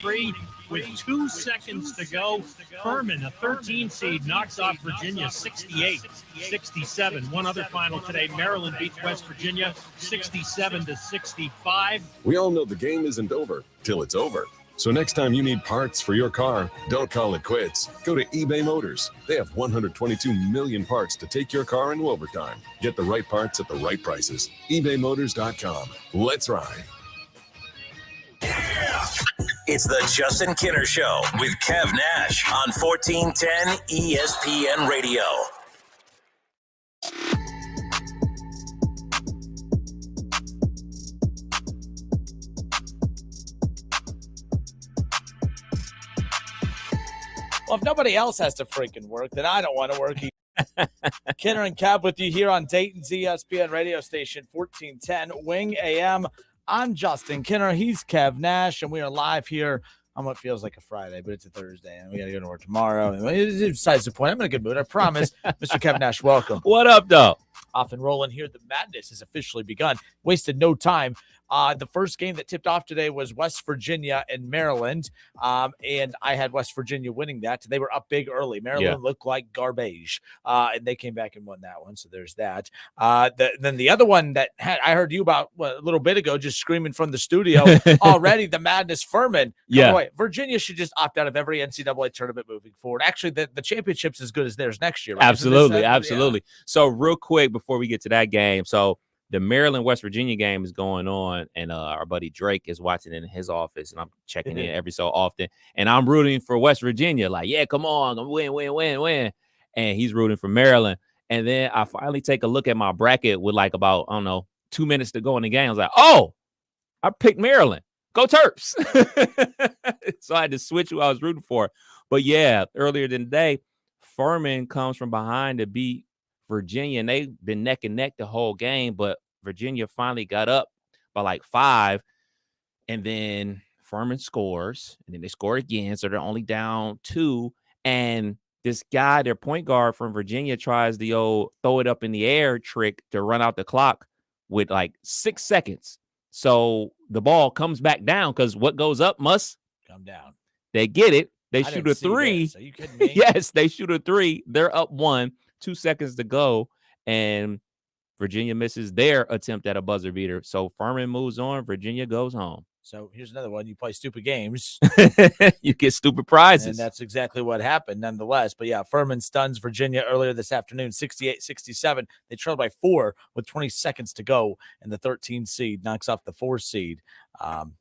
43 with 2 seconds to go. Furman, a 13 seed, knocks off Virginia 68-67. One other final today, Maryland beats West Virginia 67-65. We all know the game isn't over till it's over. So next time you need parts for your car, don't call it quits. Go to eBay Motors. They have 122 million parts to take your car into overtime. Get the right parts at the right prices. ebaymotors.com. Let's ride. Yeah. It's the Justin Kinner Show with Kev Nash on 1410 ESPN Radio. Well, if nobody else has to freaking work, then I don't want to work either. Kinner and Kev with you here on Dayton's ESPN radio station, 1410 Wing AM. I'm Justin Kinner. He's Kev Nash, and we are live here on what feels like a Friday, but it's a Thursday, and we got to go to work tomorrow. And besides the point, I'm in a good mood, I promise. Mr. Kev Nash, welcome. What up, though? Off and rolling here. The madness has officially begun. Wasted no time. The first game that tipped off today was West Virginia and Maryland, and I had West Virginia winning that. They were up big early. Maryland looked like garbage, and they came back and won that one, so there's that. Then the other one that I heard you about a little bit ago, just screaming from the studio already, the madness Furman. Boy, Virginia should just opt out of every NCAA tournament moving forward. Actually, the championship's as good as theirs next year. Right? Absolutely. Yeah. So real quick before we get to that game, so the Maryland-West Virginia game is going on, and our buddy Drake is watching it in his office, and I'm checking in every so often, and I'm rooting for West Virginia, like, yeah, come on, win. And he's rooting for Maryland. And then I finally take a look at my bracket with like about, 2 minutes to go in the game. I was like, oh, I picked Maryland. Go Terps. So I had to switch who I was rooting for. But, yeah, earlier today, Furman comes from behind to beat Virginia, and they've been neck and neck the whole game, but Virginia finally got up by like 5, and then Furman scores, and then they score again, so they're only down 2, and this guy, their point guard from Virginia, tries the old throw it up in the air trick to run out the clock with like 6 seconds. So the ball comes back down because what goes up must come down. They get it. They shoot a 3. Are you kidding me? Yes, they shoot a 3. They're up 1. 2 seconds to go, and Virginia misses their attempt at a buzzer beater. So Furman moves on. Virginia goes home. So here's another one. You play stupid games. You get stupid prizes. And that's exactly what happened nonetheless. But, yeah, Furman stuns Virginia earlier this afternoon, 68-67. They trailed by 4 with 20 seconds to go, and the 13 seed knocks off the 4 seed.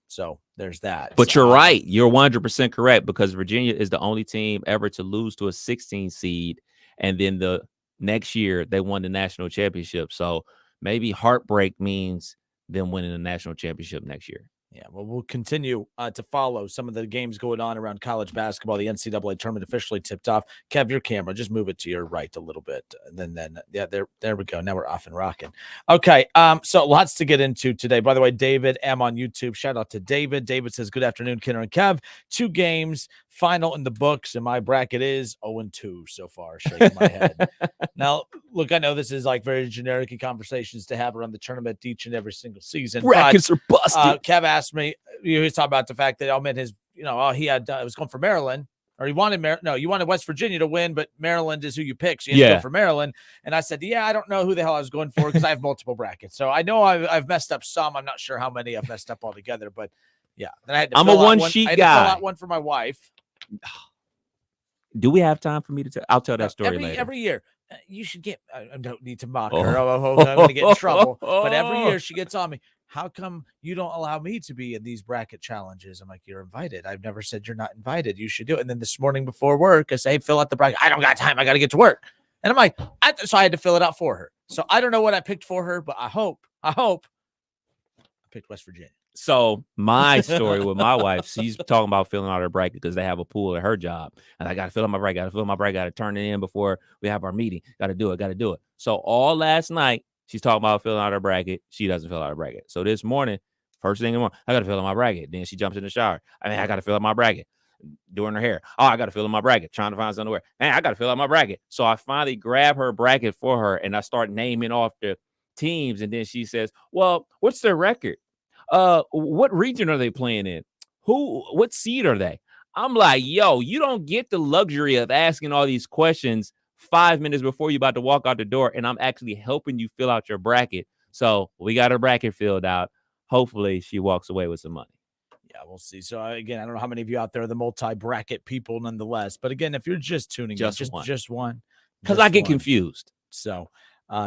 So there's that. But you're right. You're 100% correct, because Virginia is the only team ever to lose to a 16 seed, and then the next year they won the national championship. So maybe heartbreak means them winning the national championship next year. Yeah, well, we'll continue to follow some of the games going on around college basketball. The NCAA tournament officially tipped off. Kev, your camera, just move it to your right a little bit. And then yeah, there we go. Now we're off and rocking. Okay, so lots to get into today. By the way, David M on YouTube. Shout out to David. David says, good afternoon, Kinner and Kev. 2 games, final in the books, and my bracket is 0-2 so far. Shaking my head. Now, look, I know this is like very generic in conversations to have around the tournament each and every single season. Brackets are busted. Kev asked me, he was talking about the fact that meant his, he had, was going for Maryland, or he wanted, you wanted West Virginia to win, but Maryland is who you pick. So you had to go for Maryland. And I said, yeah, I don't know who the hell I was going for because I have multiple brackets. So I know I've messed up some. I'm not sure how many I've messed up altogether, but yeah. Then I had to I'm a one-sheet guy. I had to fill out one for my wife. Do we have time for me to tell? I'll tell that story later. Every year. You should get, I don't need to mock her. I'm going to get in trouble. But every year she gets on me. How come you don't allow me to be in these bracket challenges? I'm like, you're invited. I've never said you're not invited. You should do it. And then this morning before work, I say, hey, fill out the bracket. I don't got time. I got to get to work. And I'm like, so I had to fill it out for her. So I don't know what I picked for her, but I hope I picked West Virginia. So my story with my wife, she's talking about filling out her bracket because they have a pool at her job. And I got to fill out my bracket. Got to turn it in before we have our meeting. Got to do it. So all last night, she's talking about filling out her bracket. She doesn't fill out her bracket. So this morning, first thing in the morning, I got to fill out my bracket. Then she jumps in the shower. I got to fill out my bracket. Doing her hair. Oh, I got to fill out my bracket. Trying to find something to wear. I got to fill out my bracket. So I finally grab her bracket for her, and I start naming off the teams. And then she says, well, what's their record? What region are they playing in? what seed are they? I'm like, yo, you don't get the luxury of asking all these questions 5 minutes before you're about to walk out the door, and I'm actually helping you fill out your bracket. So we got her bracket filled out. Hopefully she walks away with some money. Yeah, we'll see. So again, I don't know how many of you out there are the multi-bracket people nonetheless. But again, if you're just tuning in, just one. Because I get confused. So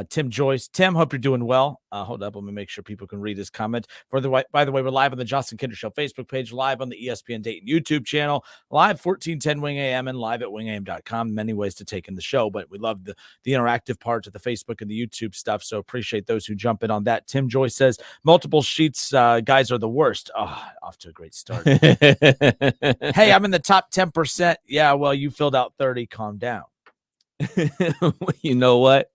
Tim Joyce. Tim, hope you're doing well. Hold up. Let me make sure people can read his comment. By the way, we're live on the Justin Kinder Show Facebook page, live on the ESPN Dayton YouTube channel, live 1410 Wing AM and live at wingam.com. Many ways to take in the show, but we love the interactive parts of the Facebook and the YouTube stuff. So appreciate those who jump in on that. Tim Joyce says multiple sheets guys are the worst. Oh, off to a great start. Hey, I'm in the top 10%. Yeah, well, you filled out 30. Calm down. You know what?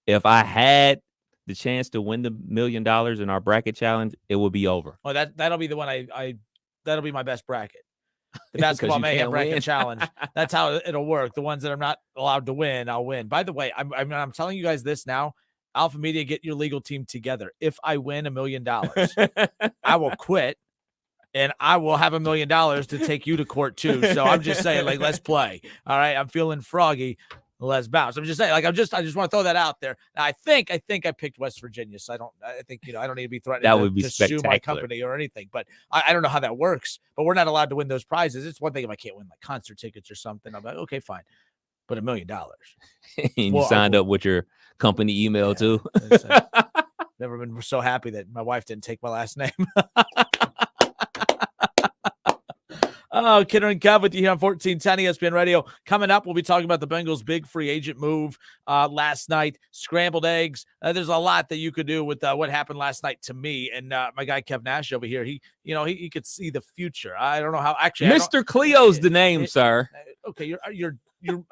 If I had the chance to win the $1 million in our bracket challenge, it would be over. Oh, that'll be the one that'll be my best bracket. The basketball mayhem bracket challenge. That's how it'll work. The ones that I'm not allowed to win, I'll win. By the way, I'm telling you guys this now. Alpha Media, get your legal team together. If I win $1 million, I will quit. And I will have $1 million to take you to court too. So I'm just saying, like, let's play. All right. I'm feeling froggy. Let's bounce. I'm just saying, like, I just want to throw that out there. Now, I think I picked West Virginia, so I think I don't need to be threatening to sue my company or anything. But I don't know how that works. But we're not allowed to win those prizes. It's one thing if I can't win like concert tickets or something. I'm like, okay, fine. But $1 million. And you signed up with your company email too. Never been so happy that my wife didn't take my last name. Oh, Kidder and Kev with you here on 1410 ESPN Radio. Coming up, we'll be talking about the Bengals' big free agent move last night, scrambled eggs. There's a lot that you could do with what happened last night to me. And my guy Kev Nash over here, he could see the future. I don't know how. Actually, Mr. Cleo's the name, sir. Okay, you're.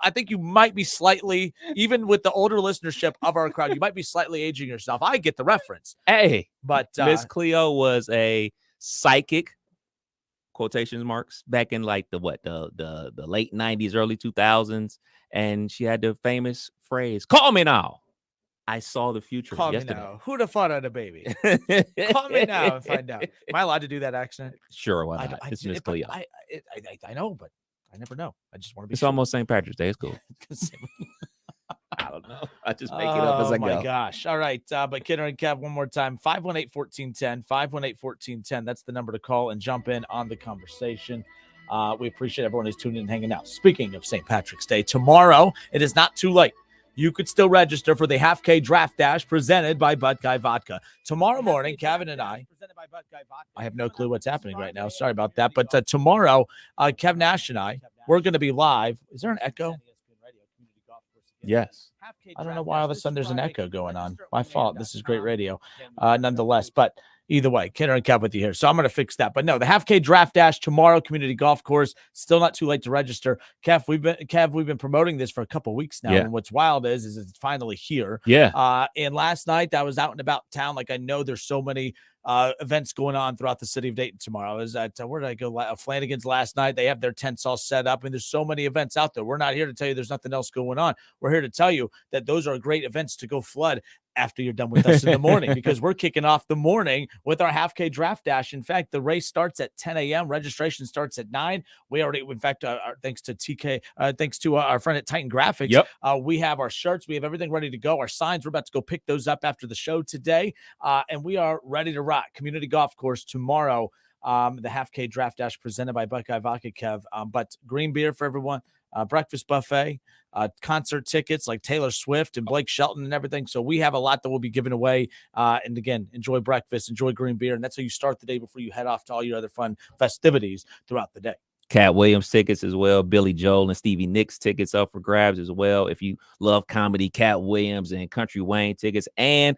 I think you might be slightly, even with the older listenership of our crowd, you might be slightly aging yourself. I get the reference. Hey, but Miss Cleo was a psychic. Quotation marks back in like the late 90s, early 2000s, and she had the famous phrase, "Call me now." I saw the future. Call yesterday. me now. Who'd have thought I'd a baby? Call me now and find out. Am I allowed to do that accent? Sure, why not? It's Miss Cleo. I know, but I never know. I just want to be. It's almost St. Patrick's Day. It's cool. I don't know. I just make it up as I go. Oh, my gosh. All right. But Kidder and Kev, one more time. 518-1410. 518-1410. That's the number to call and jump in on the conversation. We appreciate everyone who's tuning in and hanging out. Speaking of St. Patrick's Day, tomorrow, it is not too late. You could still register for the Half K Draft Dash presented by Buckeye Vodka. Tomorrow morning, Kevin and I have no clue what's happening right now. Sorry about that. But tomorrow, Kev Nash and I, we're going to be live. Is there an echo? Yes. I don't know why all of a sudden there's an echo going on. My fault. This is great radio, nonetheless. But either way, Kidder and Kev with you here. So I'm going to fix that. But no, the Half K Draft Dash tomorrow, community golf course. Still not too late to register. Kev, we've been promoting this for a couple weeks now. Yeah. And what's wild is it's finally here. Yeah. And last night I was out and about town. Like I know there's so many events going on throughout the city of Dayton tomorrow. I was at where did I go? Flanagan's last night. They have their tents all set up, and there's so many events out there. We're not here to tell you there's nothing else going on. We're here to tell you that those are great events to go flood after you're done with us in the morning, because we're kicking off the morning with our Half K Draft Dash. In fact, the race starts at 10 a.m. Registration starts at 9. We already, in fact, thanks to TK, thanks to our friend at Titan Graphics, yep. We have our shirts. We have everything ready to go. Our signs, we're about to go pick those up after the show today. And we are ready to rock. Community Golf Course tomorrow. The Half K Draft Dash presented by Buckeye Vodka, Kev. But green beer for everyone, breakfast buffet, concert tickets like Taylor Swift and Blake Shelton and everything. So we have a lot that we'll be giving away. And again, enjoy breakfast, enjoy green beer. And that's how you start the day before you head off to all your other fun festivities throughout the day. Cat Williams tickets as well. Billy Joel and Stevie Nicks tickets up for grabs as well. If you love comedy, Cat Williams and Country Wayne tickets, and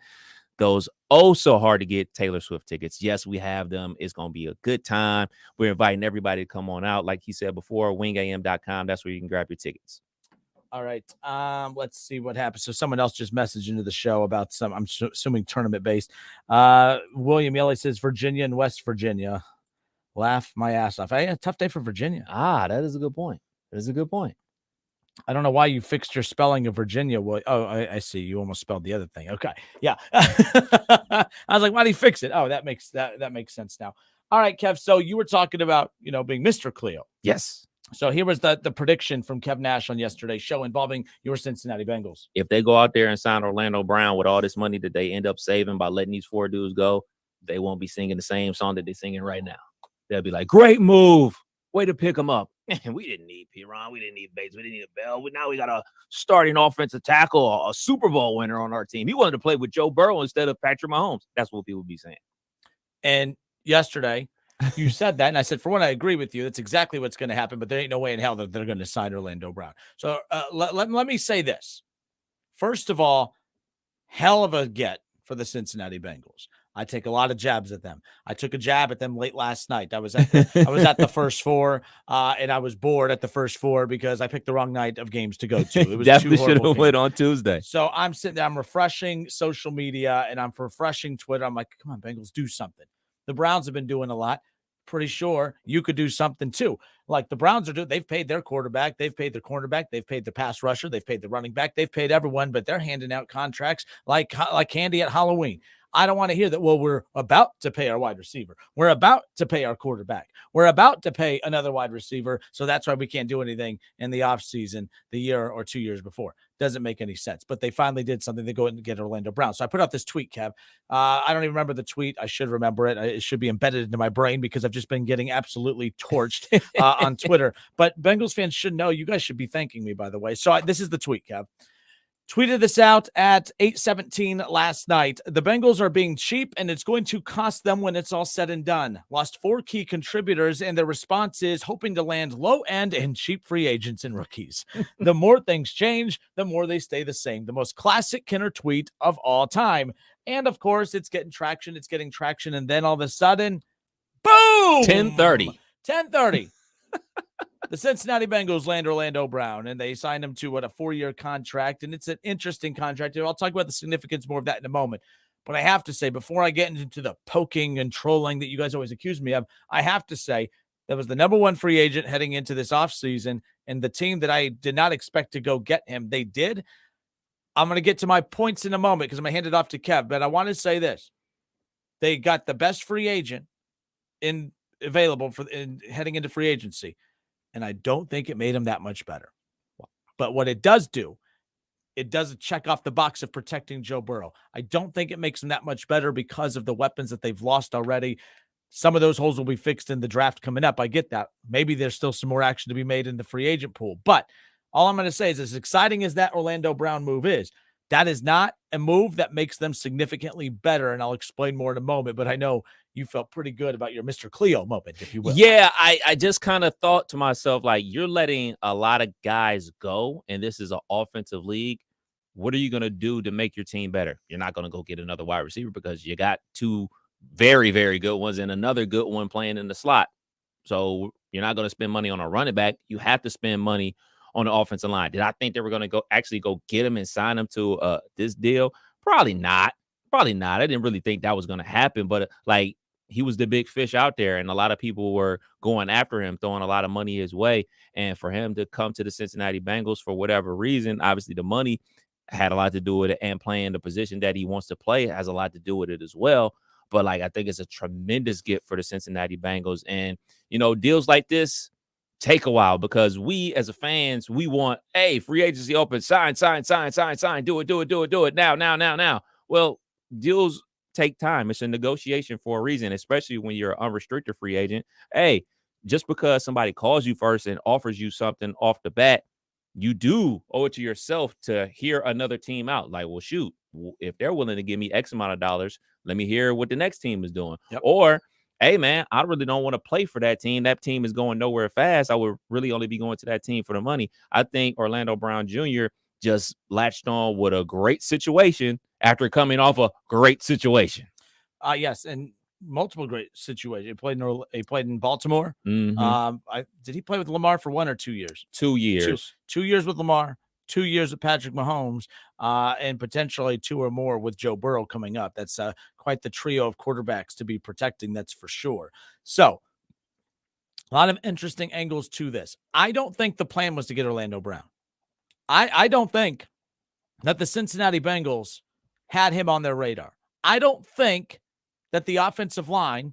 those so hard to get Taylor Swift tickets. Yes, we have them. It's going to be a good time. We're inviting everybody to come on out. Like he said before, wingam.com. That's where you can grab your tickets. All right. Let's see what happens. So someone else just messaged into the show about some, I'm assuming tournament based. William Yelly says Virginia and West Virginia. Laugh my ass off. Hey, a tough day for Virginia. That is a good point. That is a good point. I don't know why you fixed your spelling of Virginia. Oh, I see. You almost spelled the other thing. Okay. Yeah. I was like, why do you fix it? Oh, that makes sense now. All right, Kev. So you were talking about, being Mr. Cleo. Yes. So here was the prediction from Kev Nash on yesterday's show involving your Cincinnati Bengals. If they go out there and sign Orlando Brown with all this money that they end up saving by letting these 4 dudes go, they won't be singing the same song that they're singing right now. They'll be like, great move. Way to pick them up. We didn't need Piron. We didn't need Bates. We didn't need a Bell. Now we got a starting offensive tackle, a Super Bowl winner on our team. He wanted to play with Joe Burrow instead of Patrick Mahomes. That's what people be saying. And yesterday, you said that, and I said, for one, I agree with you. That's exactly what's going to happen, but there ain't no way in hell that they're going to sign Orlando Brown. So let me say this. First of all, hell of a get for the Cincinnati Bengals. I take a lot of jabs at them. I took a jab at them late last night. I was at the first 4, and I was bored at the first 4 because I picked the wrong night of games to go to. It was definitely should have went on Tuesday. So I'm sitting there, I'm refreshing social media, and I'm refreshing Twitter. I'm like, come on, Bengals, do something. The Browns have been doing a lot. Pretty sure you could do something too. Like the Browns are doing, they've paid their quarterback, they've paid their cornerback, they've paid the pass rusher, they've paid the running back, they've paid everyone, but they're handing out contracts like candy at Halloween. I don't want to hear that. Well, we're about to pay our wide receiver. We're about to pay our quarterback. We're about to pay another wide receiver. So that's why we can't do anything in the offseason the year or 2 years before. Doesn't make any sense. But they finally did something. They go and get Orlando Brown. So I put out this tweet, Kev. I don't even remember the tweet. I should remember it. It should be embedded into my brain because I've just been getting absolutely torched on Twitter. But Bengals fans should know. You guys should be thanking me, by the way. So this is the tweet, Kev. Tweeted this out at 8:17 last night. The Bengals are being cheap, and it's going to cost them when it's all said and done. Lost 4 key contributors, and their response is hoping to land low-end and cheap free agents and rookies. The more things change, the more they stay the same. The most classic Kinner tweet of all time. And, of course, it's getting traction. And then all of a sudden, boom! 10:30. 10:30. The Cincinnati Bengals land Orlando Brown, and they signed him to a 4-year contract, and it's an interesting contract. I'll talk about the significance more of that in a moment. But I have to say, before I get into the poking and trolling that you guys always accuse me of, I have to say that was the number 1 free agent heading into this offseason, and the team that I did not expect to go get him, they did. I'm going to get to my points in a moment because I'm going to hand it off to Kev, but I want to say this. They got the best free agent available for heading into free agency. And I don't think it made him that much better. But what it does do, it does check off the box of protecting Joe Burrow. I don't think it makes him that much better because of the weapons that they've lost already. Some of those holes will be fixed in the draft coming up. I get that. Maybe there's still some more action to be made in the free agent pool. But all I'm going to say is, as exciting as that Orlando Brown move is, that is not a move that makes them significantly better. And I'll explain more in a moment. But I know you felt pretty good about your Mr. Cleo moment, if you will. Yeah, I just kind of thought to myself, like, you're letting a lot of guys go, and this is an offensive league. What are you going to do to make your team better? You're not going to go get another wide receiver because you got 2 very, very good ones and another good one playing in the slot. So you're not going to spend money on a running back. You have to spend money on the offensive line. Did I think they were going to go get him and sign him to this deal? Probably not. I didn't really think that was going to happen, but like, he was the big fish out there, and a lot of people were going after him, throwing a lot of money his way. And for him to come to the Cincinnati Bengals for whatever reason, obviously the money had a lot to do with it, and playing the position that he wants to play has a lot to do with it as well. But like, I think it's a tremendous gift for the Cincinnati Bengals. And, deals like this take a while because we as a fans, we want, hey, free agency open, sign, do it now. Well, deals take time. It's a negotiation for a reason, especially when you're an unrestricted free agent. Hey, just because somebody calls you first and offers you something off the bat, you do owe it to yourself to hear another team out. Like, well, shoot, if they're willing to give me X amount of dollars, let me hear what the next team is doing. Yep. Or, hey, man, I really don't want to play for that team. That team is going nowhere fast. I would really only be going to that team for the money. I think Orlando Brown Jr. just latched on with a great situation after coming off a great situation. Yes, and multiple great situations. He played in Baltimore. Mm-hmm. Did he play with Lamar for 1 or 2 years? 2 years. 2 years with Lamar, 2 years with Patrick Mahomes, and potentially 2 or more with Joe Burrow coming up. That's quite the trio of quarterbacks to be protecting, that's for sure. So, a lot of interesting angles to this. I don't think the plan was to get Orlando Brown. I don't think that the Cincinnati Bengals had him on their radar. I don't think that the offensive line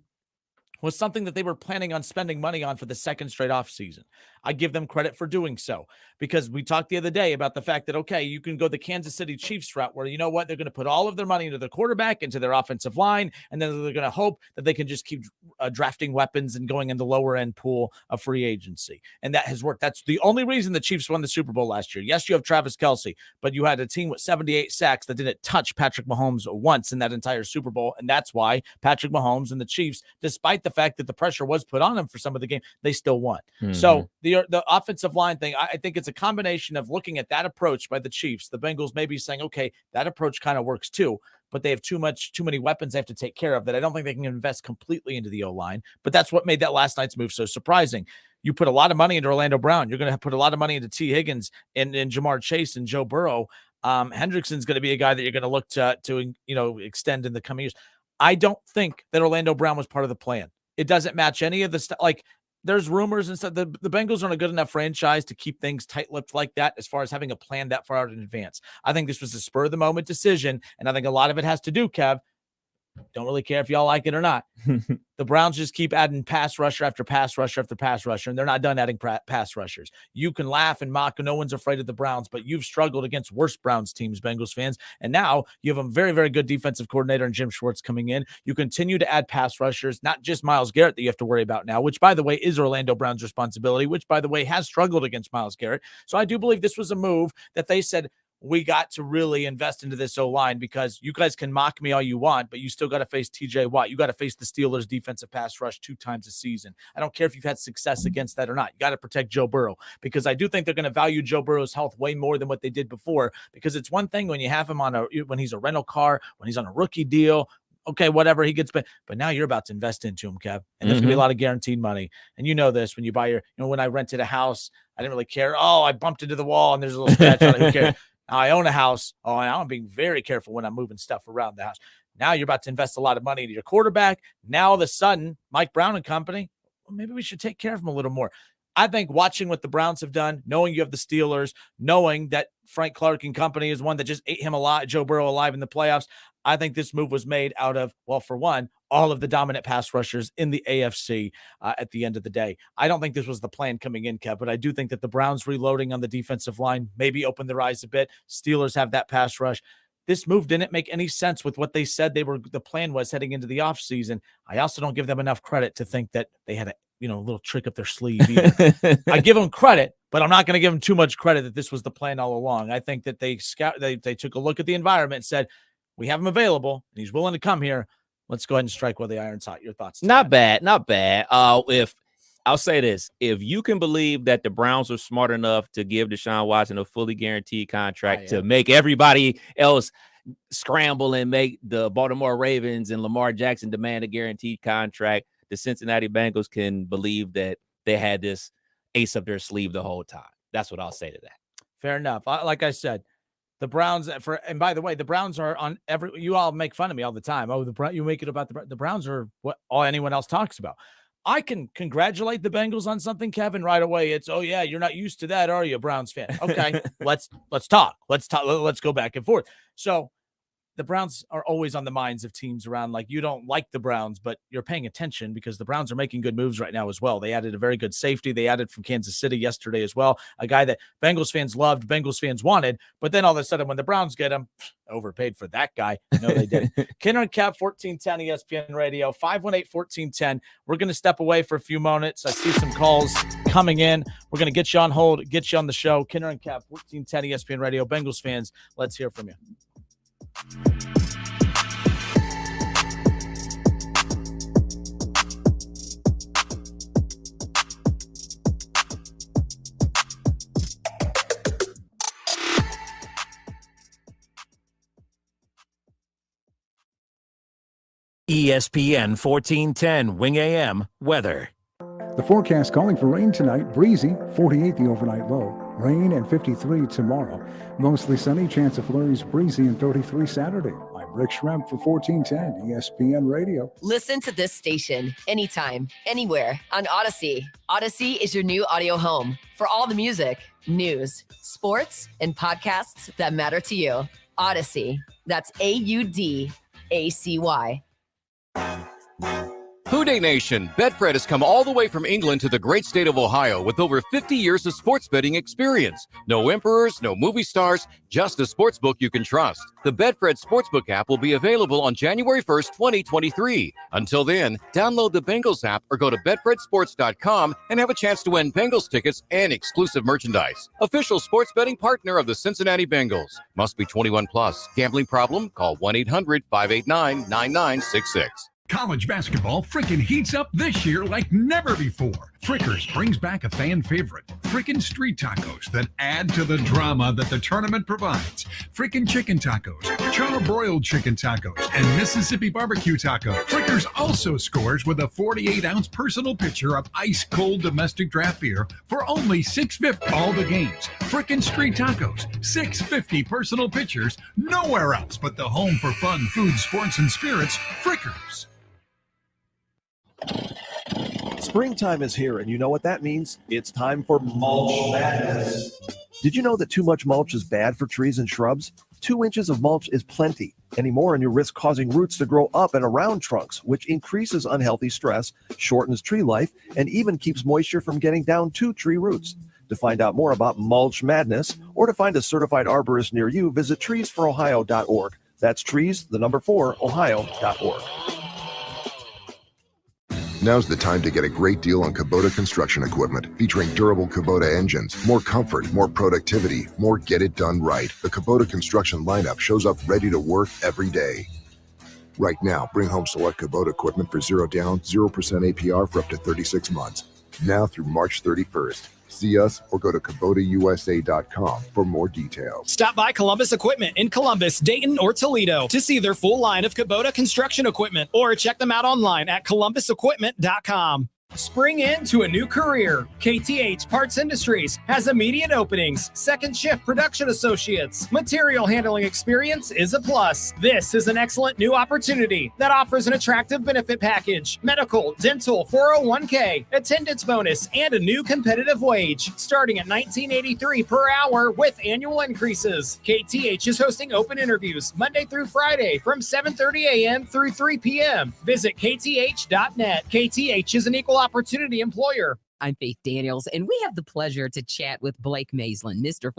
was something that they were planning on spending money on for the second straight offseason. I give them credit for doing so, because we talked the other day about the fact that, okay, you can go the Kansas City Chiefs route where, you know what, they're going to put all of their money into their quarterback, into their offensive line, and then they're going to hope that they can just keep drafting weapons and going in the lower end pool of free agency. And that has worked. That's the only reason the Chiefs won the Super Bowl last year. Yes, you have Travis Kelce, but you had a team with 78 sacks that didn't touch Patrick Mahomes once in that entire Super Bowl. And that's why Patrick Mahomes and the Chiefs, despite the fact that the pressure was put on them for some of the game, they still won. So the offensive line thing, I think it's a combination of looking at that approach by the Chiefs. The Bengals may be saying, okay, that approach kind of works too, but they have too many weapons they have to take care of that I don't think they can invest completely into the O-line. But that's what made that last night's move so surprising. You put a lot of money into Orlando Brown. You're going to put a lot of money into T. Higgins and Jamar Chase and Joe Burrow. Hendrickson's going to be a guy that you're going to look to extend in the coming years. I don't think that Orlando Brown was part of the plan. It doesn't match any of the stuff. Like, there's rumors and stuff. The Bengals aren't a good enough franchise to keep things tight-lipped like that as far as having a plan that far out in advance. I think this was a spur-of-the-moment decision, and I think a lot of it has to do, Kev, don't really care if y'all like it or not. The Browns just keep adding pass rusher after pass rusher after pass rusher, and they're not done adding pass rushers. You can laugh and mock, and no one's afraid of the Browns, but you've struggled against worse Browns teams, Bengals fans, and now you have a very, very good defensive coordinator in Jim Schwartz coming in. You continue to add pass rushers, not just Myles Garrett that you have to worry about now, which, by the way, is Orlando Brown's responsibility, which, by the way, has struggled against Myles Garrett. So I do believe this was a move that they said, we got to really invest into this O-line, because you guys can mock me all you want, but you still got to face TJ Watt. You got to face the Steelers' defensive pass rush 2 times a season. I don't care if you've had success against that or not. You got to protect Joe Burrow, because I do think they're going to value Joe Burrow's health way more than what they did before, because it's one thing when you have him when he's a rental car, when he's on a rookie deal, okay, whatever, he gets, but now you're about to invest into him, Kev, and there's gonna be a lot of guaranteed money. And you know this, when you buy when I rented a house, I didn't really care. Oh, I bumped into the wall and there's a little scratch on it. Who cares? I own a house. Oh, and I'm being very careful when I'm moving stuff around the house. Now you're about to invest a lot of money into your quarterback. Now all of a sudden, Mike Brown and company, well, maybe we should take care of him a little more. I think watching what the Browns have done, knowing you have the Steelers, knowing that Frank Clark and company is one that just ate him alive, Joe Burrow alive in the playoffs, I think this move was made out of, well, for one, all of the dominant pass rushers in the AFC at the end of the day. I don't think this was the plan coming in, Kev, but I do think that the Browns reloading on the defensive line maybe opened their eyes a bit. Steelers have that pass rush. This move didn't make any sense with what they said the plan was heading into the offseason. I also don't give them enough credit to think that they had a little trick up their sleeve either. I give them credit, but I'm not going to give them too much credit that this was the plan all along. I think that they took a look at the environment and said, we have him available and he's willing to come here. Let's go ahead and strike while the iron's hot. Your thoughts? Not bad. If I'll say this, if you can believe that the Browns are smart enough to give Deshaun Watson a fully guaranteed contract to make everybody else scramble and make the Baltimore Ravens and Lamar Jackson demand a guaranteed contract, the Cincinnati Bengals can believe that they had this ace up their sleeve the whole time. That's what I'll say to that. Fair enough. Like I said, the Browns and by the way, the Browns are on you all make fun of me all the time. Oh, you make it about the Browns are what all anyone else talks about. I can congratulate the Bengals on something, Kevin, right away. It's, oh yeah, you're not used to that, are you, Browns fan? Okay, let's talk. Let's go back and forth. So the Browns are always on the minds of teams around, like, you don't like the Browns, but you're paying attention because the Browns are making good moves right now as well. They added a very good safety. They added from Kansas City yesterday as well, a guy that Bengals fans loved, Bengals fans wanted, but then all of a sudden when the Browns get him, overpaid for that guy. No, they didn't. Kinner and Cap, 1410 ESPN Radio, 518-1410. We're going to step away for a few moments. I see some calls coming in. We're going to get you on hold, get you on the show. Kinner and Cap, 1410 ESPN Radio. Bengals fans, let's hear from you. ESPN 1410 Wing AM weather. The forecast calling for rain tonight. Breezy, 48 the overnight low. Rain and 53 tomorrow. Mostly sunny, chance of flurries, breezy, and 33 Saturday. I'm Rick Schremp for 1410 ESPN Radio. Listen to this station anytime, anywhere on Odyssey. Odyssey is your new audio home for all the music, news, sports, and podcasts that matter to you. Odyssey. That's AUDACY. Houday Nation, Betfred has come all the way from England to the great state of Ohio with over 50 years of sports betting experience. No emperors, no movie stars, just a sportsbook you can trust. The Betfred Sportsbook app will be available on January 1st, 2023. Until then, download the Bengals app or go to betfredsports.com and have a chance to win Bengals tickets and exclusive merchandise. Official sports betting partner of the Cincinnati Bengals. Must be 21 plus. Gambling problem? Call 1-800-589-9966. College basketball frickin' heats up this year like never before. Frickers brings back a fan favorite, frickin' street tacos that add to the drama that the tournament provides. Frickin' chicken tacos, char-broiled chicken tacos, and Mississippi barbecue taco. Frickers also scores with a 48-ounce personal pitcher of ice-cold domestic draft beer for only $6.50 all the games. Frickin' street tacos, $6.50 personal pitchers, nowhere else but the home for fun, food, sports, and spirits, Frickers. Springtime is here, and you know what that means. It's time for mulch madness. Did you know that too much mulch is bad for trees and shrubs? 2 inches of mulch is plenty. Any more and you risk causing roots to grow up and around trunks, which increases unhealthy stress, shortens tree life, and even keeps moisture from getting down to tree roots. To find out more about mulch madness or to find a certified arborist near you, visit treesforohio.org. That's trees, the number 4, ohio.org. Now's the time to get a great deal on Kubota construction equipment, featuring durable Kubota engines, more comfort, more productivity, more get it done right. The Kubota construction lineup shows up ready to work every day. Right now, bring home select Kubota equipment for 0 down, 0% APR for up to 36 months. Now through March 31st. See us or go to KubotaUSA.com for more details. Stop by Columbus Equipment in Columbus, Dayton, or Toledo to see their full line of Kubota construction equipment, or check them out online at ColumbusEquipment.com. Spring into a new career. KTH Parts Industries has immediate openings. Second shift production associates. Material handling experience is a plus. This is an excellent new opportunity that offers an attractive benefit package. Medical, dental, 401k, attendance bonus, and a new competitive wage starting at $19.83 per hour with annual increases. KTH is hosting open interviews Monday through Friday from 7:30 a.m. through 3 p.m. Visit kth.net. KTH is an equal opportunity employer. I'm Faith Daniels, and we have the pleasure to chat with Blake Maislin, Mr.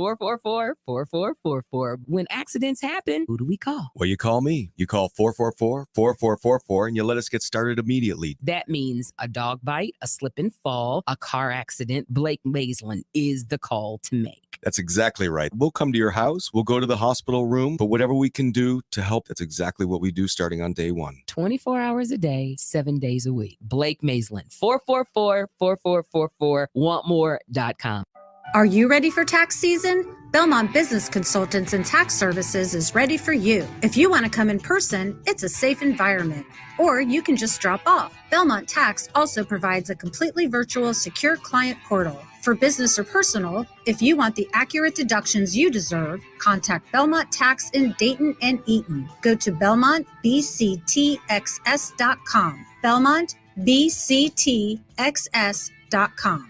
444-4444. When accidents happen, who do we call? Well, you call me. You call 444-4444, and you let us get started immediately. That means a dog bite, a slip and fall, a car accident. Blake Maislin is the call to make. That's exactly right. We'll come to your house. We'll go to the hospital room. But whatever we can do to help, that's exactly what we do starting on day one. 24 hours a day, 7 days a week. Blake Maislin, 444-4444, wantmore.com. Are you ready for tax season? Belmont Business Consultants and Tax Services is ready for you. If you want to come in person, it's a safe environment. Or you can just drop off. Belmont Tax also provides a completely virtual secure client portal. For business or personal, if you want the accurate deductions you deserve, contact Belmont Tax in Dayton and Eaton. Go to BelmontBCTXS.com. BelmontBCTXS.com.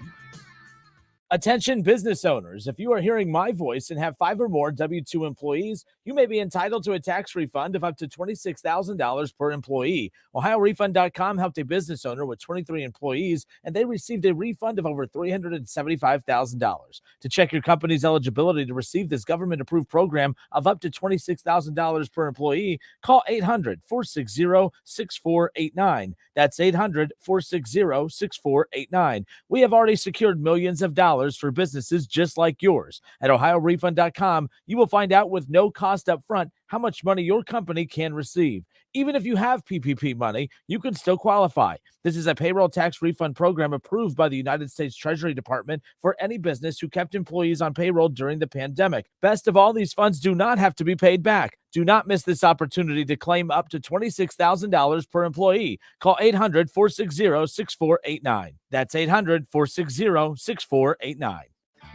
Attention business owners, if you are hearing my voice and have 5 or more W-2 employees, you may be entitled to a tax refund of up to $26,000 per employee. OhioRefund.com helped a business owner with 23 employees, and they received a refund of over $375,000. To check your company's eligibility to receive this government-approved program of up to $26,000 per employee, call 800-460-6489. That's 800-460-6489. We have already secured millions of dollars for businesses just like yours. At OhioRefund.com, you will find out with no cost up front how much money your company can receive. Even if you have PPP money, you can still qualify. This is a payroll tax refund program approved by the United States Treasury Department for any business who kept employees on payroll during the pandemic. Best of all, these funds do not have to be paid back. Do not miss this opportunity to claim up to $26,000 per employee. Call 800-460-6489. That's 800-460-6489.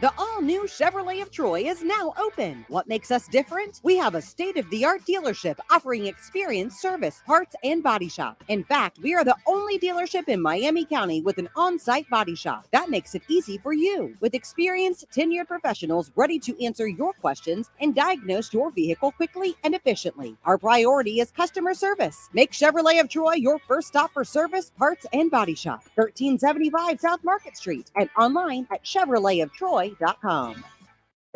The all-new Chevrolet of Troy is now open. What makes us different? We have a state-of-the-art dealership offering experienced service, parts, and body shop. In fact, we are the only dealership in Miami County with an on-site body shop. That makes it easy for you. With experienced, tenured professionals ready to answer your questions and diagnose your vehicle quickly and efficiently. Our priority is customer service. Make Chevrolet of Troy your first stop for service, parts, and body shop. 1375 South Market Street and online at ChevroletofTroy.com.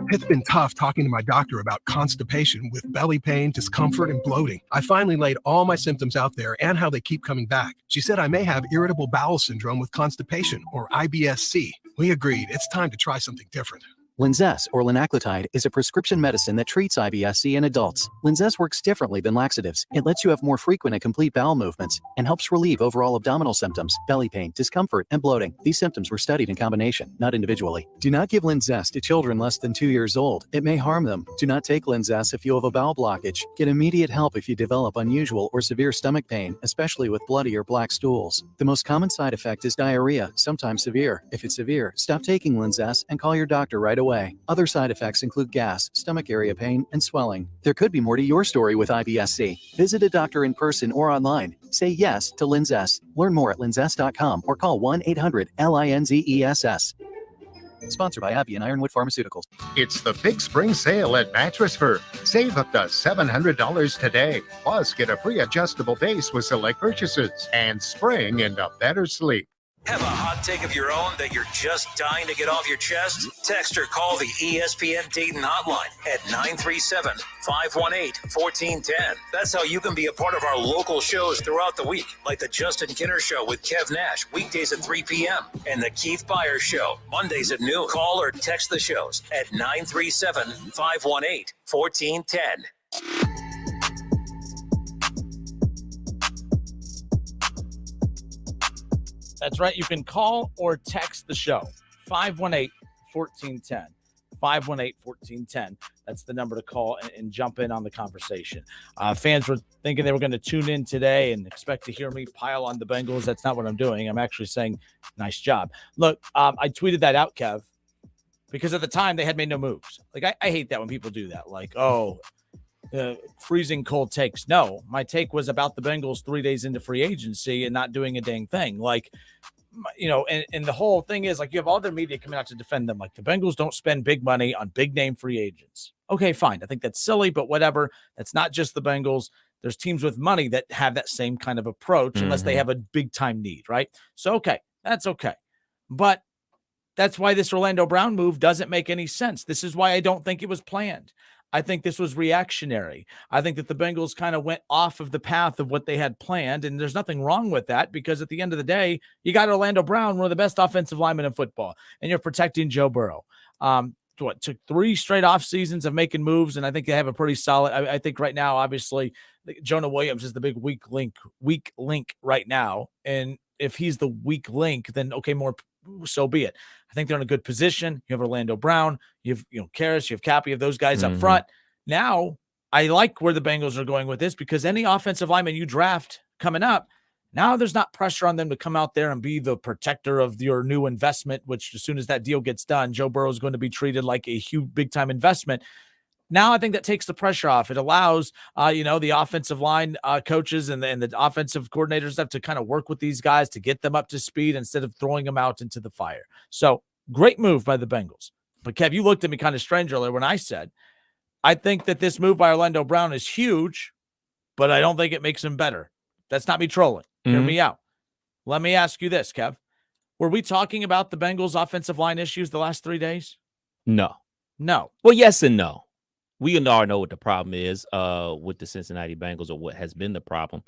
It's been tough talking to my doctor about constipation with belly pain, discomfort, and bloating. I finally laid all my symptoms out there and how they keep coming back. She said I may have irritable bowel syndrome with constipation, or IBS-C. We agreed it's time to try something different. Linzess, or linaclotide, is a prescription medicine that treats IBS-C in adults. Linzess works differently than laxatives. It lets you have more frequent and complete bowel movements and helps relieve overall abdominal symptoms, belly pain, discomfort, and bloating. These symptoms were studied in combination, not individually. Do not give Linzess to children less than 2 years old. It may harm them. Do not take Linzess if you have a bowel blockage. Get immediate help if you develop unusual or severe stomach pain, especially with bloody or black stools. The most common side effect is diarrhea, sometimes severe. If it's severe, stop taking Linzess and call your doctor right away. Other side effects include gas, stomach area pain, and swelling. There could be more to your story with IBS-C. Visit a doctor in person or online. Say yes to Linzess. Learn more at linzess.com or call 1-800-LINZESS. Sponsored by Abbey and Ironwood Pharmaceuticals. It's the big spring sale at Mattress Firm. Save up to $700 today. Plus, get a free adjustable base with select purchases and spring into better sleep. Have a hot take of your own that you're just dying to get off your chest? Text or call the ESPN Dayton hotline at 937-518-1410. That's how you can be a part of our local shows throughout the week, like the Justin Kinner Show with Kev Nash, weekdays at 3 p.m., and the Keith Byers Show, Mondays at noon. Call or text the shows at 937-518-1410. That's right. You can call or text the show, 518-1410. 518-1410. That's the number to call and jump in on the conversation. Fans were thinking they were going to tune in today and expect to hear me pile on the Bengals. That's not what I'm doing. I'm actually saying, nice job. Look, I tweeted that out, Kev, because at the time they had made no moves. Like, I hate that when people do that. Like, freezing cold takes. No, my take was about the Bengals 3 days into free agency and not doing a dang thing. Like, and the whole thing is, like, you have all their media coming out to defend them. Like, the Bengals don't spend big money on big name free agents. Okay, fine. I think that's silly, but whatever. That's not just the Bengals. There's teams with money that have that same kind of approach unless they have a big time need, right? So, okay, that's okay. But that's why this Orlando Brown move doesn't make any sense. This is why I don't think it was planned. I think this was reactionary. I think that the Bengals kind of went off of the path of what they had planned, and there's nothing wrong with that because at the end of the day, you got Orlando Brown, one of the best offensive linemen in football, and you're protecting Joe Burrow. Took 3 straight off seasons of making moves, and I think they have a pretty solid. I think right now, obviously, Jonah Williams is the big weak link right now, and if he's the weak link, then okay, so be it. I think they're in a good position. You have Orlando Brown, you have Karras, you have Cappy, you have those guys up front. Now, I like where the Bengals are going with this because any offensive lineman you draft coming up, now there's not pressure on them to come out there and be the protector of your new investment, which as soon as that deal gets done, Joe Burrow is going to be treated like a huge big-time investment. Now I think that takes the pressure off. It allows, the offensive line coaches and the offensive coordinators have to kind of work with these guys to get them up to speed instead of throwing them out into the fire. So great move by the Bengals. But Kev, you looked at me kind of strange earlier when I said, I think that this move by Orlando Brown is huge, but I don't think it makes him better. That's not me trolling. Hear me out. Let me ask you this, Kev. Were we talking about the Bengals offensive line issues the last 3 days? No. Well, yes and no. We all know what the problem is with the Cincinnati Bengals, or what has been the problem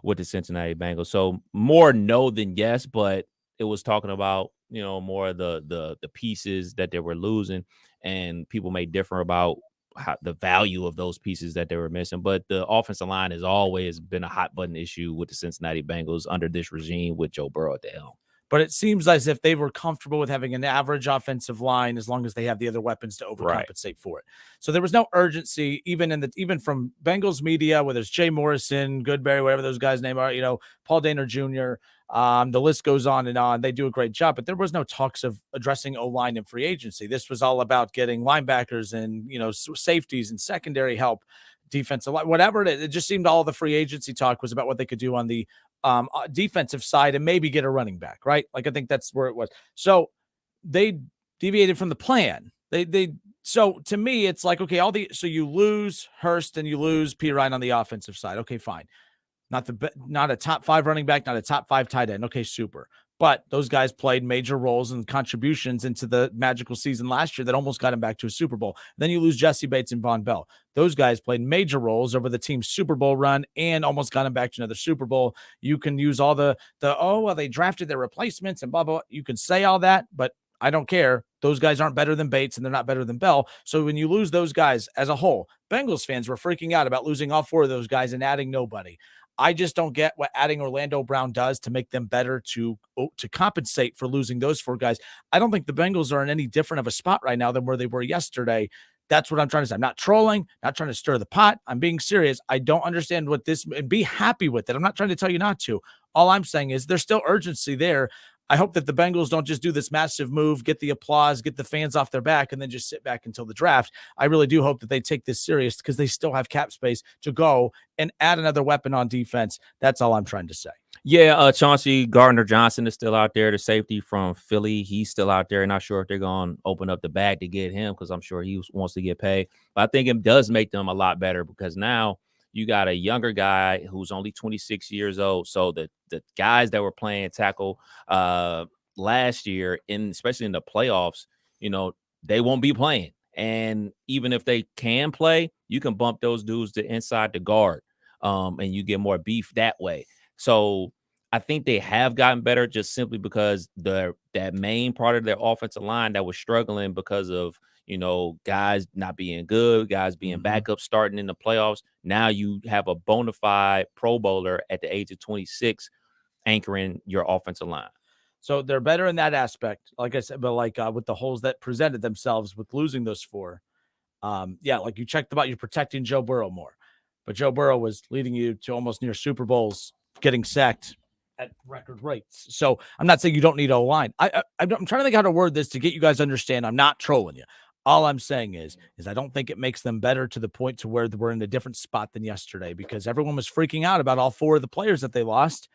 with the Cincinnati Bengals. So more no than yes, but it was talking about, more of the pieces that they were losing, and people may differ about the value of those pieces that they were missing. But the offensive line has always been a hot button issue with the Cincinnati Bengals under this regime with Joe Burrow at the helm. But it seems as if they were comfortable with having an average offensive line as long as they have the other weapons to overcompensate for it. So there was no urgency, even from Bengals media, whether it's Jay Morrison, Goodberry, whatever those guys' names are, Paul Dehner Jr., The list goes on and on. They do a great job, but there was no talks of addressing O-line and free agency. This was all about getting linebackers and, safeties and secondary help, defensive line, whatever it is. It just seemed all the free agency talk was about what they could do on the defensive side and maybe get a running back, right? Like, I think that's where it was. So they deviated from the plan. So to me, it's like, okay, so you lose Hurst and you lose P. Ryan on the offensive side. Okay, fine. Not a top 5 running back, not a top 5 tight end. Okay, super. But those guys played major roles and contributions into the magical season last year that almost got him back to a Super Bowl. Then you lose Jesse Bates and Von Bell. Those guys played major roles over the team's Super Bowl run and almost got him back to another Super Bowl. You can use all they drafted their replacements and blah, blah, blah. You can say all that, but I don't care. Those guys aren't better than Bates and they're not better than Bell. So when you lose those guys as a whole, Bengals fans were freaking out about losing all 4 of those guys and adding nobody. I just don't get what adding Orlando Brown does to make them better to compensate for losing those 4 guys. I don't think the Bengals are in any different of a spot right now than where they were yesterday. That's what I'm trying to say. I'm not trolling, not trying to stir the pot. I'm being serious. I don't understand and be happy with it. I'm not trying to tell you not to. All I'm saying is there's still urgency there. I hope that the Bengals don't just do this massive move, get the applause, get the fans off their back, and then just sit back until the draft. I really do hope that they take this serious because they still have cap space to go and add another weapon on defense. That's all I'm trying to say. Yeah, Chauncey Gardner-Johnson is still out there, the safety from Philly. He's still out there. Not sure if they're going to open up the bag to get him because I'm sure he wants to get paid. But I think it does make them a lot better because now you got a younger guy who's only 26 years old. So the guys that were playing tackle last year, especially in the playoffs, they won't be playing. And even if they can play, you can bump those dudes to inside the guard, and you get more beef that way. So I think they have gotten better just simply because that main part of their offensive line that was struggling because of guys not being good, guys being backup starting in the playoffs. Now you have a bona fide Pro Bowler at the age of 26 anchoring your offensive line. So they're better in that aspect, like I said, but with the holes that presented themselves with losing those 4. Like you checked about you're protecting Joe Burrow more, but Joe Burrow was leading you to almost near Super Bowls, getting sacked at record rates. So I'm not saying you don't need O-line. I'm trying to think how to word this to get you guys to understand. I'm not trolling you. All I'm saying is I don't think it makes them better to the point to where we're in a different spot than yesterday because everyone was freaking out about all 4 of the players that they lost.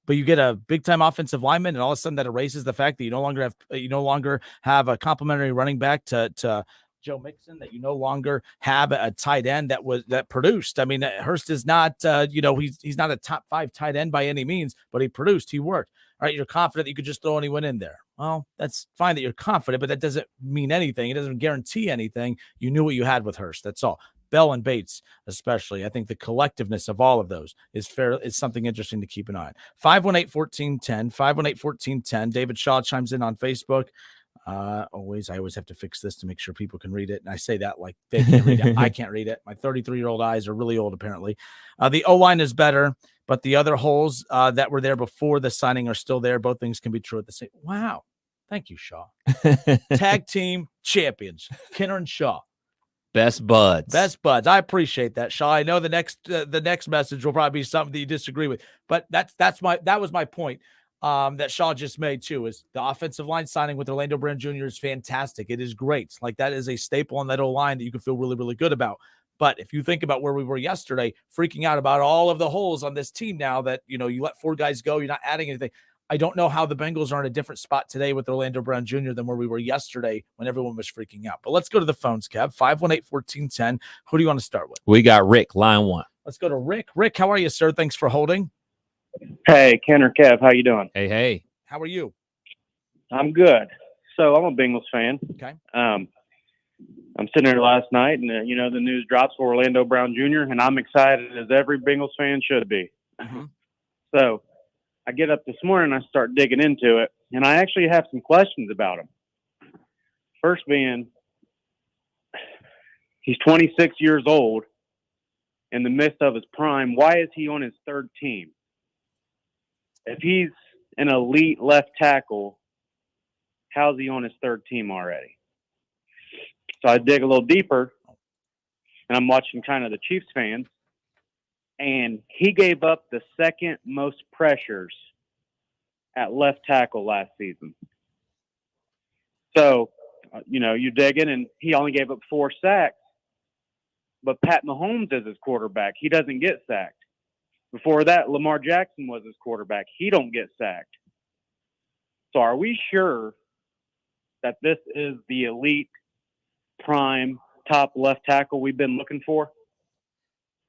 But you get a big time offensive lineman, and all of a sudden that erases the fact that you no longer have a complimentary running back to Joe Mixon, that you no longer have a tight end that produced. I mean, Hurst is not, he's not a top 5 tight end by any means, but he produced, he worked. All right, you're confident that you could just throw anyone in there. Well, that's fine that you're confident, but that doesn't mean anything. It doesn't guarantee anything. You knew what you had with Hurst. That's all. Bell and Bates, especially. I think the collectiveness of all of those is something interesting to keep an eye on. 518-1410, 518-1410. David Shaw chimes in on Facebook. I always have to fix this to make sure people can read it. And I say that like they can't read it. I can't read it. My 33-year-old eyes are really old, apparently. The O-line is better, but the other holes that were there before the signing are still there. Both things can be true at the same. Wow. Thank you, Shaw. Tag team champions, Kinner and Shaw. Best buds. I appreciate that, Shaw. I know the next message will probably be something that you disagree with, but that was my point. That Shaw just made too, is the offensive line signing with Orlando Brown Jr. is fantastic. It is great. Like, that is a staple on that O-line that you can feel really, really good about. But if you think about where we were yesterday, freaking out about all of the holes on this team now that, you let 4 guys go, you're not adding anything. I don't know how the Bengals are in a different spot today with Orlando Brown Jr. than where we were yesterday when everyone was freaking out. But let's go to the phones, Kev. 518-1410. Who do you want to start with? We got Rick, line 1. Let's go to Rick. Rick, how are you, sir? Thanks for holding. Hey, Ken or Kev, how you doing? Hey. How are you? I'm good. So I'm a Bengals fan. Okay. I'm sitting there last night, and the news drops for Orlando Brown Jr., and I'm excited as every Bengals fan should be. Mm-hmm. So I get up this morning, and I start digging into it, and I actually have some questions about him. First being, he's 26 years old in the midst of his prime. Why is he on his 3rd team? If he's an elite left tackle, how's he on his 3rd team already? So I dig a little deeper, and I'm watching kind of the Chiefs fans, and he gave up the 2nd most pressures at left tackle last season. So, you dig in, and he only gave up 4 sacks. But Pat Mahomes is his quarterback. He doesn't get sacked. Before that, Lamar Jackson was his quarterback. He don't get sacked. So are we sure that this is the elite, prime, top left tackle we've been looking for?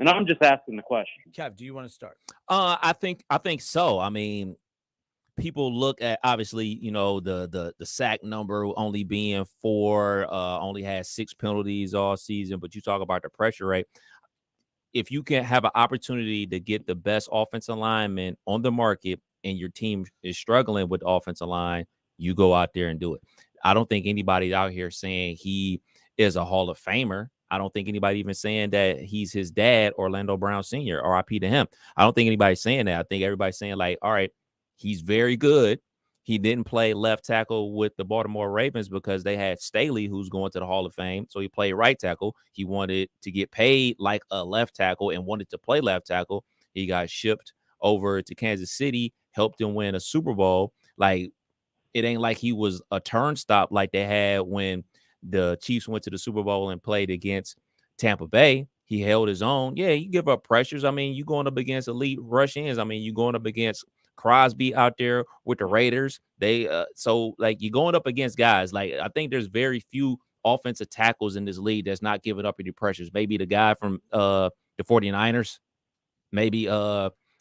And I'm just asking the question. Kev, do you want to start? I think so. I mean, people look at, obviously, the sack number only being 4, only has 6 penalties all season, but you talk about the pressure rate. If you can have an opportunity to get the best offensive lineman on the market and your team is struggling with the offensive line, you go out there and do it. I don't think anybody's out here saying he is a Hall of Famer. I don't think anybody even saying that he's his dad, Orlando Brown Sr., RIP to him. I don't think anybody's saying that. I think everybody's saying, like, all right, he's very good. He didn't play left tackle with the Baltimore Ravens because they had Staley, who's going to the Hall of Fame. So he played right tackle. He wanted to get paid like a left tackle and wanted to play left tackle. He got shipped over to Kansas City, helped him win a Super Bowl. Like, it ain't like he was a turnstile like they had when the Chiefs went to the Super Bowl and played against Tampa Bay. He held his own. Yeah, you give up pressures. I mean, you going up against elite rush ends. I mean, you going up against Crosby out there with the Raiders. So like, you're going up against guys. Like, I think there's very few offensive tackles in this league that's not giving up any pressures. Maybe the guy from the 49ers. Maybe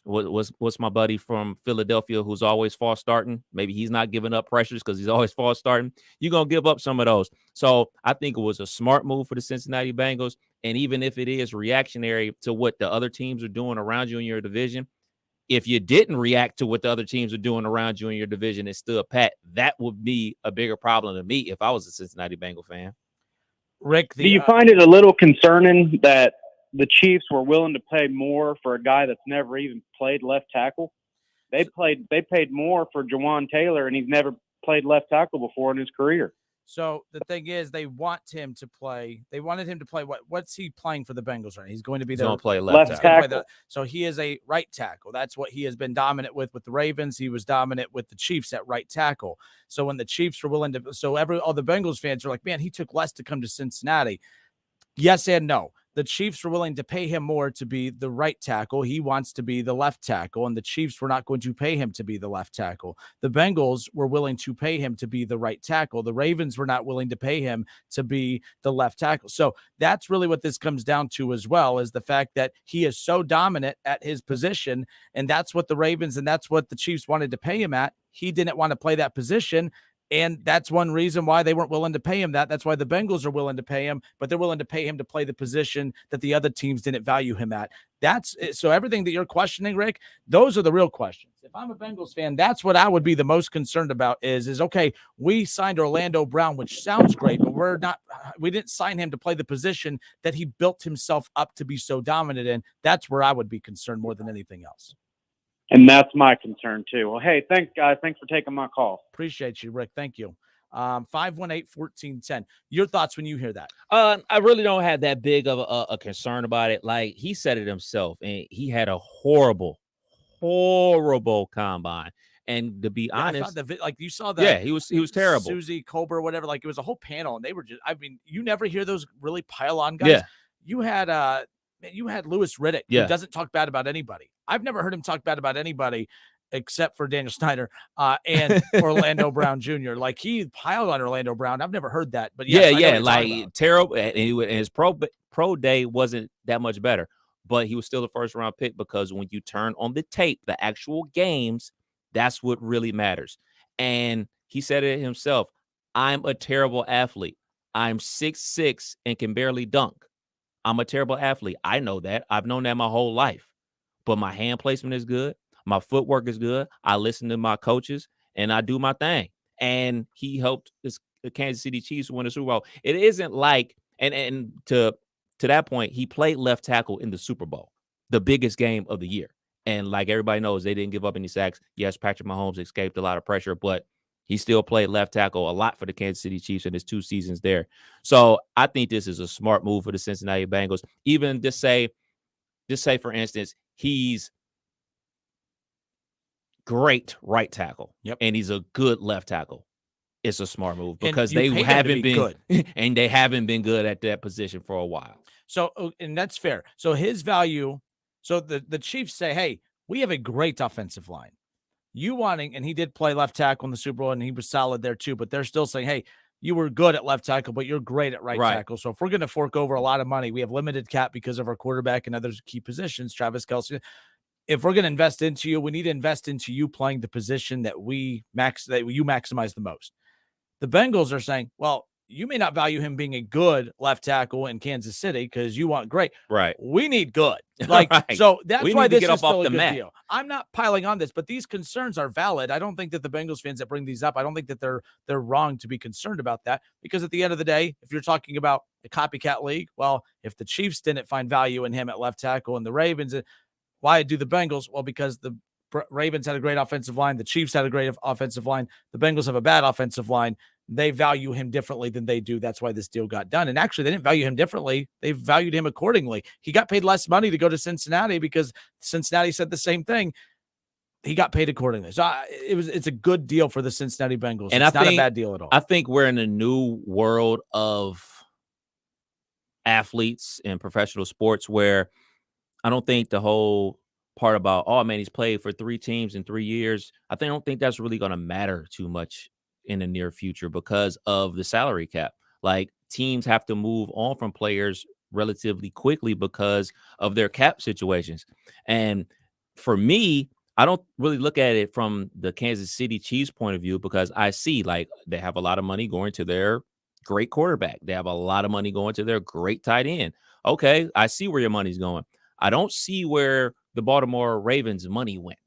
what's my buddy from Philadelphia who's always false starting? Maybe he's not giving up pressures because he's always false starting. You're going to give up some of those. So I think it was a smart move for the Cincinnati Bengals. And even if it is reactionary to what the other teams are doing around you in your division, if you didn't react to what the other teams are doing around you in your division and stood pat, that would be a bigger problem to me if I was a Cincinnati Bengal fan. Rick, do you find it a little concerning that the Chiefs were willing to pay more for a guy that's never even played left tackle? They paid more for Jawan Taylor, and he's never played left tackle before in his career. So the thing is, they wanted him to play what's he playing for the Bengals right now? He's going to be going to play left tackle. So he is a right tackle. That's what he has been dominant with the Ravens. He was dominant with the Chiefs at right tackle. So when the Chiefs were willing to, all the Bengals fans are like, man, he took less to come to Cincinnati. Yes and no. The Chiefs were willing to pay him more to be the right tackle. He wants to be the left tackle, and the Chiefs were not going to pay him to be the left tackle. The Bengals were willing to pay him to be the right tackle. The Ravens were not willing to pay him to be the left tackle. So that's really what this comes down to as well, is the fact that he is so dominant at his position, and that's what the Ravens and that's what the Chiefs wanted to pay him at. He didn't want to play that position. And that's one reason why they weren't willing to pay him that. That's why the Bengals are willing to pay him, but they're willing to pay him to play the position that the other teams didn't value him at. So everything that you're questioning, Rick, those are the real questions. If I'm a Bengals fan, that's what I would be the most concerned about is okay, we signed Orlando Brown, which sounds great, but we didn't sign him to play the position that he built himself up to be so dominant in. That's where I would be concerned more than anything else. And that's my concern too. Well, hey, thanks guys. Thanks for taking my call. Appreciate you, Rick. Thank you. 518-1410. Your thoughts when you hear that? I really don't have that big of a concern about it. Like, he said it himself, and he had a horrible combine. And to be honest, you saw that. He was terrible. Susie Colbert, whatever. Like, it was a whole panel, and they were just. I mean, you never hear those really pile on guys. Yeah. You had Louis Riddick, who doesn't talk bad about anybody. I've never heard him talk bad about anybody except for Daniel Snyder and Orlando Brown Jr. Like, he piled on Orlando Brown. I've never heard that. But like terrible. And his pro day wasn't that much better, but he was still a first round pick because when you turn on the tape, the actual games, that's what really matters. And he said it himself. I'm a terrible athlete. I'm 6'6" and can barely dunk. I'm a terrible athlete. I know that. I've known that my whole life. But my hand placement is good. My footwork is good. I listen to my coaches, and I do my thing. And he helped the Kansas City Chiefs win the Super Bowl. It isn't like, and to that point, he played left tackle in the Super Bowl, the biggest game of the year. And like everybody knows, they didn't give up any sacks. Yes, Patrick Mahomes escaped a lot of pressure, but he still played left tackle a lot for the Kansas City Chiefs in his 2 seasons there. So I think this is a smart move for the Cincinnati Bengals. Even just say for instance, he's great right tackle. Yep. And he's a good left tackle. It's a smart move because And you they pay them to haven't be been good. and they haven't been good at that position for a while. So, and that's fair. So his value, so the Chiefs say, hey, we have a great offensive line. You wanting, and he did play left tackle in the Super Bowl, and he was solid there too, but they're still saying, hey, you were good at left tackle, but you're great at right tackle. So if we're going to fork over a lot of money, we have limited cap because of our quarterback and other key positions, Travis Kelce. If we're going to invest into you, we need to invest into you playing the position that you maximize the most. The Bengals are saying, well, you may not value him being a good left tackle in Kansas City because you want great. Right. We need good. Like, so that's we why need to this get is up still off a the good mat. deal. I'm not piling on this, but these concerns are valid. I don't think that the Bengals fans that bring these up, I don't think that they're wrong to be concerned about that, because at the end of the day, if you're talking about a copycat league, well, if the Chiefs didn't find value in him at left tackle and the Ravens, why do the Bengals? Well, because the Ravens had a great offensive line. The Chiefs had a great offensive line. The Bengals have a bad offensive line. They value him differently than they do. That's why this deal got done. And actually, they didn't value him differently. They valued him accordingly. He got paid less money to go to Cincinnati because Cincinnati said the same thing. He got paid accordingly. So it's a good deal for the Cincinnati Bengals. And it's I not think, a bad deal at all. I think we're in a new world of athletes in professional sports where I don't think the whole part about, oh man, he's played for 3 teams in 3 years. I don't think that's really going to matter too much in the near future because of the salary cap. Like, teams have to move on from players relatively quickly because of their cap situations. And for me, I don't really look at it from the Kansas City Chiefs point of view, because I see like they have a lot of money going to their great quarterback. They have a lot of money going to their great tight end. Okay, I see where your money's going. I don't see where the Baltimore Ravens money went.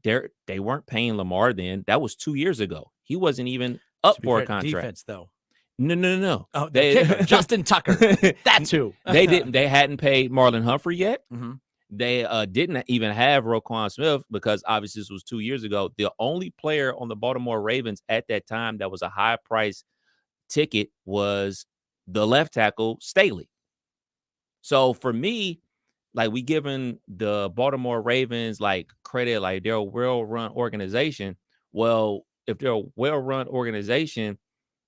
They weren't paying Lamar then. That was 2 years ago. He wasn't even up for a contract. Defense, though. No. Oh, kicker, Justin Tucker. That's who. They didn't. They hadn't paid Marlon Humphrey yet. Mm-hmm. They didn't even have Roquan Smith because obviously this was 2 years ago. The only player on the Baltimore Ravens at that time that was a high price ticket was the left tackle Staley. So for me, like, we giving the Baltimore Ravens like credit, like they're a well-run organization. Well, if they're a well-run organization,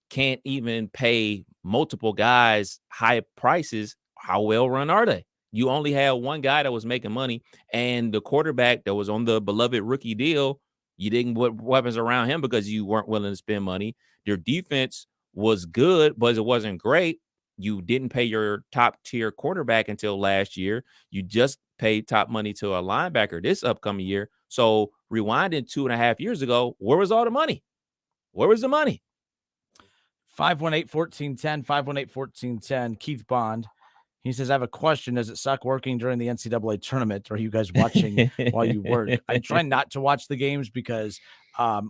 can't even pay multiple guys high prices, how well-run are they? You only had one guy that was making money, and the quarterback that was on the beloved rookie deal, you didn't put weapons around him because you weren't willing to spend money. Your defense was good, but it wasn't great. You didn't pay your top-tier quarterback until last year. You just paid top money to a linebacker this upcoming year. So rewinding 2.5 years ago, where was all the money? Where was the money? 518-1410, 518-1410, Keith Bond. He says, I have a question. Does it suck working during the NCAA tournament? Or are you guys watching while you work? I try not to watch the games because I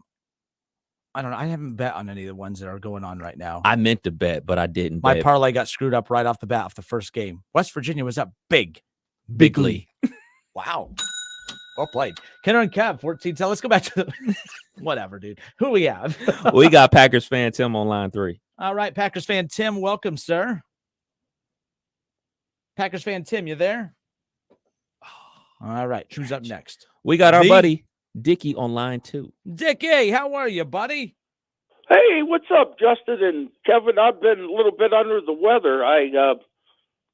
don't know. I haven't bet on any of the ones that are going on right now. I meant to bet, but I didn't. My parlay got screwed up right off the bat off the first game. West Virginia was up bigly. Wow. Well played. Kenner and Kev, 1410. Let's go back to whatever, dude. Who we have? We got Packers fan Tim on line 3. All right, Packers fan Tim, welcome, sir. Packers fan Tim, you there? All right, who's up next? We got our buddy Dickie on line 2. Dickie, how are you, buddy? Hey, what's up, Justin and Kevin? I've been a little bit under the weather. I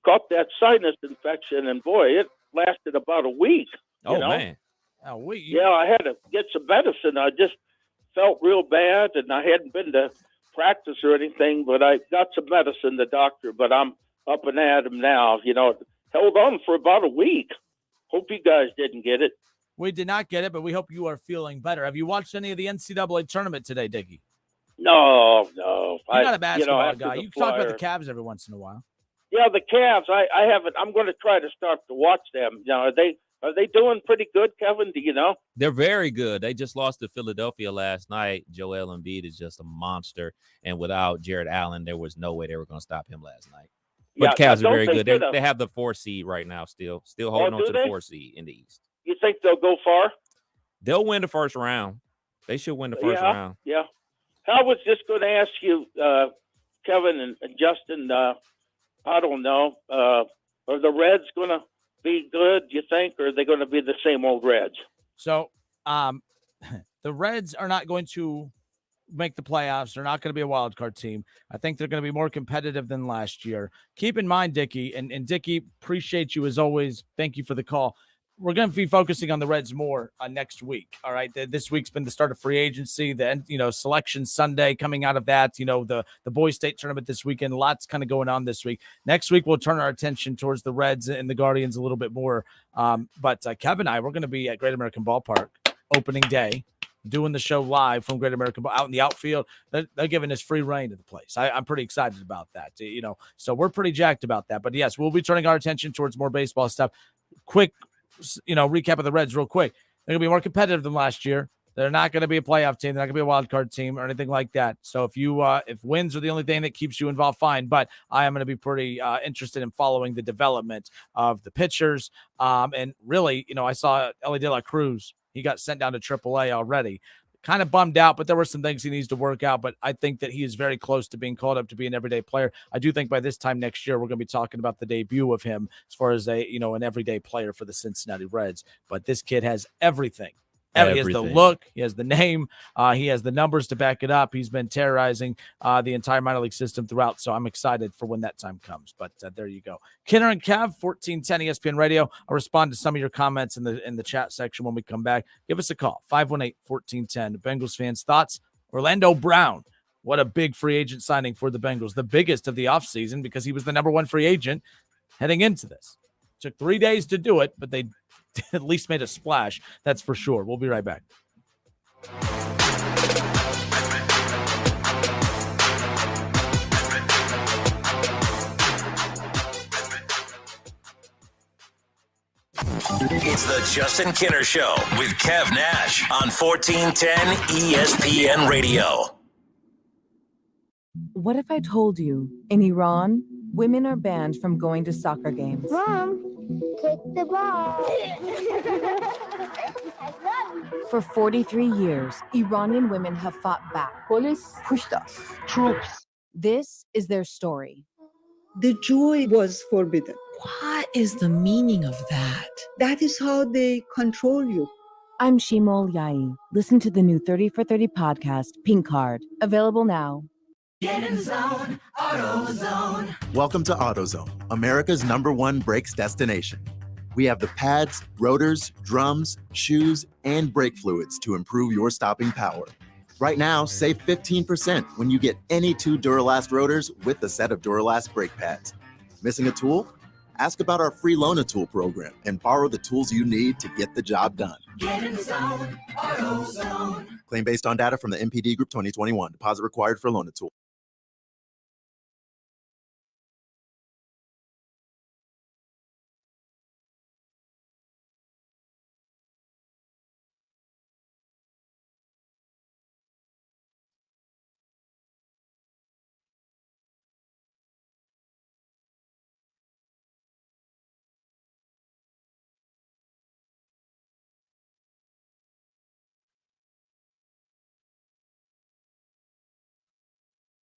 caught that sinus infection, and boy, it lasted about a week. Oh, man. A week? Yeah, I had to get some medicine. I just felt real bad, and I hadn't been to practice or anything, but I got some medicine, the doctor, but I'm up and at him now. You know, held on for about a week. Hope you guys didn't get it. We did not get it, but we hope you are feeling better. Have you watched any of the NCAA tournament today, Dickie? No. You're not a basketball guy. You talk about the Cavs every once in a while. Yeah, the Cavs. I haven't. I'm going to try to start to watch them. You know, are they doing pretty good, Kevin? Do you know? They're very good. They just lost to Philadelphia last night. Joel Embiid is just a monster, and without Jared Allen, there was no way they were going to stop him last night. But the Cavs are very good. They have the 4 seed right now, still holding on to the 4 seed in the East. You think they'll go far? They'll win the first round. They should win the first round. Yeah. I was just going to ask you, Kevin and Justin, I don't know, are the Reds going to be good, you think, or are they going to be the same old Reds? So The Reds are not going to make the playoffs. They're not going to be a wild card team. I think they're going to be more competitive than last year. Keep in mind, Dickie, and Dickie, appreciate you as always. Thank you for the call. We're going to be focusing on the Reds more next week. All right. This week's been the start of free agency, selection Sunday coming out of that, the boys state tournament this weekend, lots kind of going on this week. Next week, we'll turn our attention towards the Reds and the Guardians a little bit more. But Kev and I, we're going to be at Great American Ballpark opening day, doing the show live from Great American out in the outfield. They're giving us free reign to the place. I'm pretty excited about that, so we're pretty jacked about that. But yes, we'll be turning our attention towards more baseball stuff. Quick, recap of the Reds real quick. They're going to be more competitive than last year. They're not going to be a playoff team. They're not going to be a wild card team or anything like that. So if wins are the only thing that keeps you involved, fine. But I am going to be pretty interested in following the development of the pitchers. And really, I saw Ellie De La Cruz. He got sent down to AAA already. Kind of bummed out, but there were some things he needs to work out. But I think that he is very close to being called up to be an everyday player. I do think by this time next year, we're going to be talking about the debut of him as far as an everyday player for the Cincinnati Reds. But this kid has everything. He has the look. He has the name. He has the numbers to back it up. He's been terrorizing the entire minor league system throughout. So I'm excited for when that time comes. But there you go. Kinner and Kev, 1410 ESPN Radio. I'll respond to some of your comments in the chat section when we come back. Give us a call, 518-1410. Bengals fans' thoughts. Orlando Brown. What a big free agent signing for the Bengals. The biggest of the offseason because he was the number one free agent heading into this. Took 3 days to do it, but they at least made a splash. That's for sure. We'll be right back. It's the Justin Kinner Show with Kev Nash on 1410 ESPN Radio. What if I told you in Iran, women are banned from going to soccer games? Mom, take the ball. For 43 years, Iranian women have fought back. Police pushed us. Troops. This is their story. The joy was forbidden. What is the meaning of that? That is how they control you. I'm Shimol Yai. Listen to the new 30 for 30 podcast, Pink Card. Available now. Get in the zone, AutoZone. Welcome to AutoZone, America's #1 brakes destination. We have the pads, rotors, drums, shoes, and brake fluids to improve your stopping power. Right now, save 15% when you get any 2 Duralast rotors with a set of Duralast brake pads. Missing a tool? Ask about our free Loan-A-Tool program and borrow the tools you need to get the job done. Get in the zone, AutoZone. Claim based on data from the MPD Group 2021. Deposit required for Loan-A-Tool.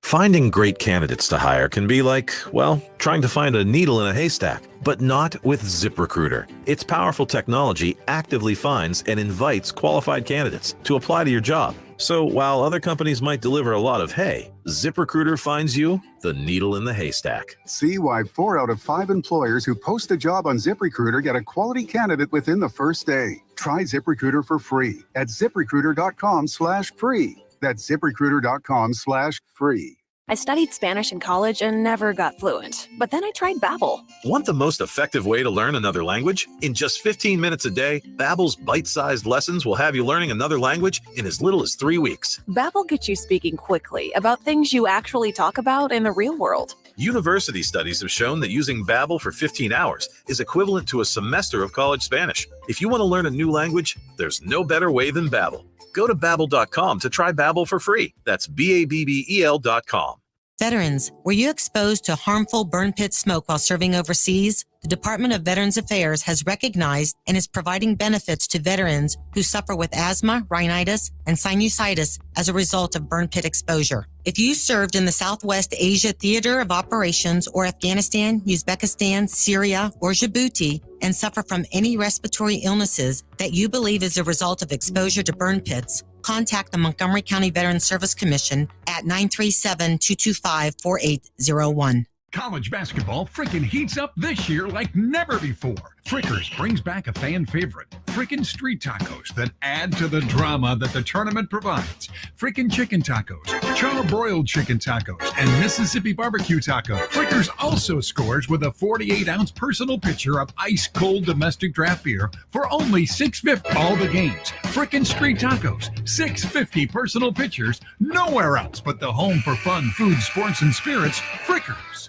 Finding great candidates to hire can be like, well, trying to find a needle in a haystack, but not with ZipRecruiter. Its powerful technology actively finds and invites qualified candidates to apply to your job. So while other companies might deliver a lot of hay, ZipRecruiter finds you the needle in the haystack. See why 4 out of 5 employers who post a job on ZipRecruiter get a quality candidate within the first day. Try ZipRecruiter for free at ZipRecruiter.com/free. That's ZipRecruiter.com/free. I studied Spanish in college and never got fluent. But then I tried Babbel. Want the most effective way to learn another language? In just 15 minutes a day, Babbel's bite-sized lessons will have you learning another language in as little as 3 weeks. Babbel gets you speaking quickly about things you actually talk about in the real world. University studies have shown that using Babbel for 15 hours is equivalent to a semester of college Spanish. If you want to learn a new language, there's no better way than Babbel. Go to Babbel.com to try Babbel for free. That's BABBEL.com. Veterans, were you exposed to harmful burn pit smoke while serving overseas? The Department of Veterans Affairs has recognized and is providing benefits to veterans who suffer with asthma, rhinitis, and sinusitis as a result of burn pit exposure. If you served in the Southwest Asia Theater of Operations or Afghanistan, Uzbekistan, Syria, or Djibouti and suffer from any respiratory illnesses that you believe is a result of exposure to burn pits, contact the Montgomery County Veterans Service Commission at 937-225-4801. College basketball frickin' heats up this year like never before. Frickers brings back a fan favorite, frickin' street tacos that add to the drama that the tournament provides. Frickin' chicken tacos, char-broiled chicken tacos, and Mississippi barbecue taco. Frickers also scores with a 48-ounce personal pitcher of ice-cold domestic draft beer for only $6.50 all the games. Frickin' street tacos, $6.50 personal pitchers, nowhere else but the home for fun, food, sports, and spirits, Frickers.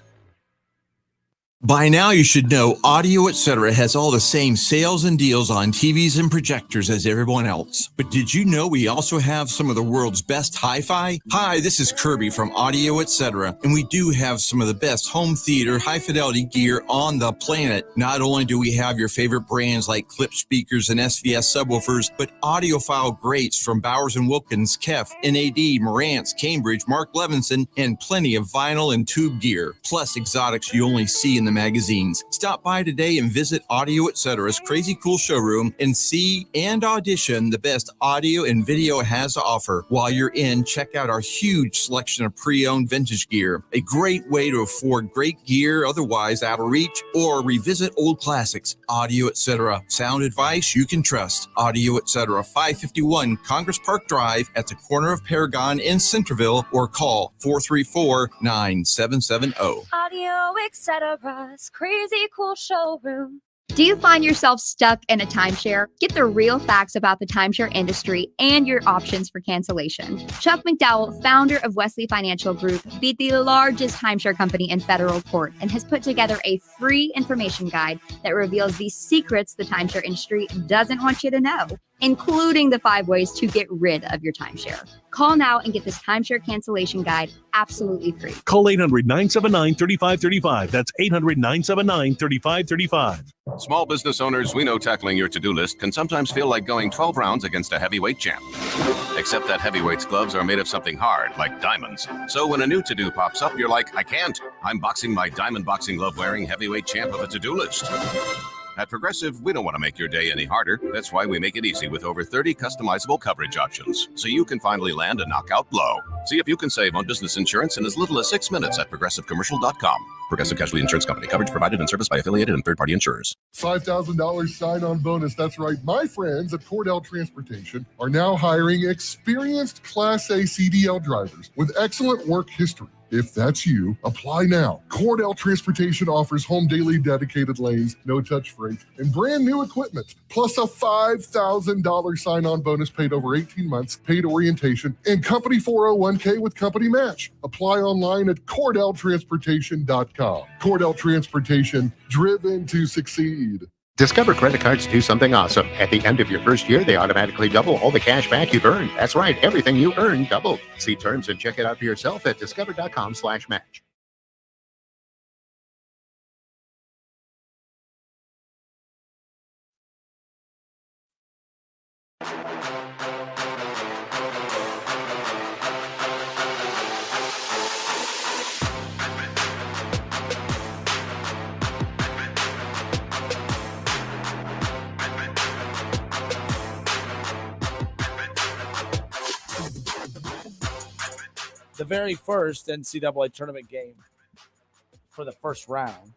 By now, you should know Audio Etc. has all the same sales and deals on TVs and projectors as everyone else. But did you know we also have some of the world's best hi-fi? Hi, this is Kirby from Audio Etc. And we do have some of the best home theater, high-fidelity gear on the planet. Not only do we have your favorite brands like Klipsch speakers and SVS subwoofers, but audiophile greats from Bowers & Wilkins, Kef, NAD, Marantz, Cambridge, Mark Levinson, and plenty of vinyl and tube gear. Plus exotics you only see in the magazines. Stop by today and visit Audio Etc.'s crazy cool showroom and see and audition the best audio and video it has to offer. While you're in, check out our huge selection of pre-owned vintage gear. A great way to afford great gear otherwise out of reach, or revisit old classics. Audio Etc. Sound advice you can trust. Audio Etc. 551 Congress Park Drive at the corner of Paragon in Centerville, or call 434-9770. Audio Etc. Crazy cool showroom. Do you find yourself stuck in a timeshare? Get the real facts about the timeshare industry and your options for cancellation. Chuck McDowell, founder of Wesley Financial Group, beat the largest timeshare company in federal court and has put together a free information guide that reveals the secrets the timeshare industry doesn't want you to know, including the 5 ways to get rid of your timeshare. Call now and get this timeshare cancellation guide absolutely free. Call 800-979-3535. That's 800-979-3535. Small business owners, we know tackling your to-do list can sometimes feel like going 12 rounds against a heavyweight champ. Except that heavyweight's gloves are made of something hard, like diamonds. So when a new to-do pops up, you're like, I can't. I'm boxing my diamond boxing glove wearing heavyweight champ of a to-do list. At Progressive, we don't want to make your day any harder. That's why we make it easy with over 30 customizable coverage options, so you can finally land a knockout blow. See if you can save on business insurance in as little as 6 minutes at progressivecommercial.com. Progressive Casualty Insurance Company. Coverage provided and serviced by affiliated and third-party insurers. $5,000 sign-on bonus. That's right. My friends at Cordell Transportation are now hiring experienced Class A CDL drivers with excellent work history. If that's you, apply now. Cordell Transportation offers home daily dedicated lanes, no-touch freight, and brand new equipment, plus a $5,000 sign-on bonus paid over 18 months, paid orientation, and company 401k with company match. Apply online at CordellTransportation.com. Cordell Transportation, driven to succeed. Discover credit cards do something awesome. At the end of your first year, they automatically double all the cash back you've earned. That's right, everything you earn doubled. See terms and check it out for yourself at discover.com/match. The very first NCAA tournament game for the first round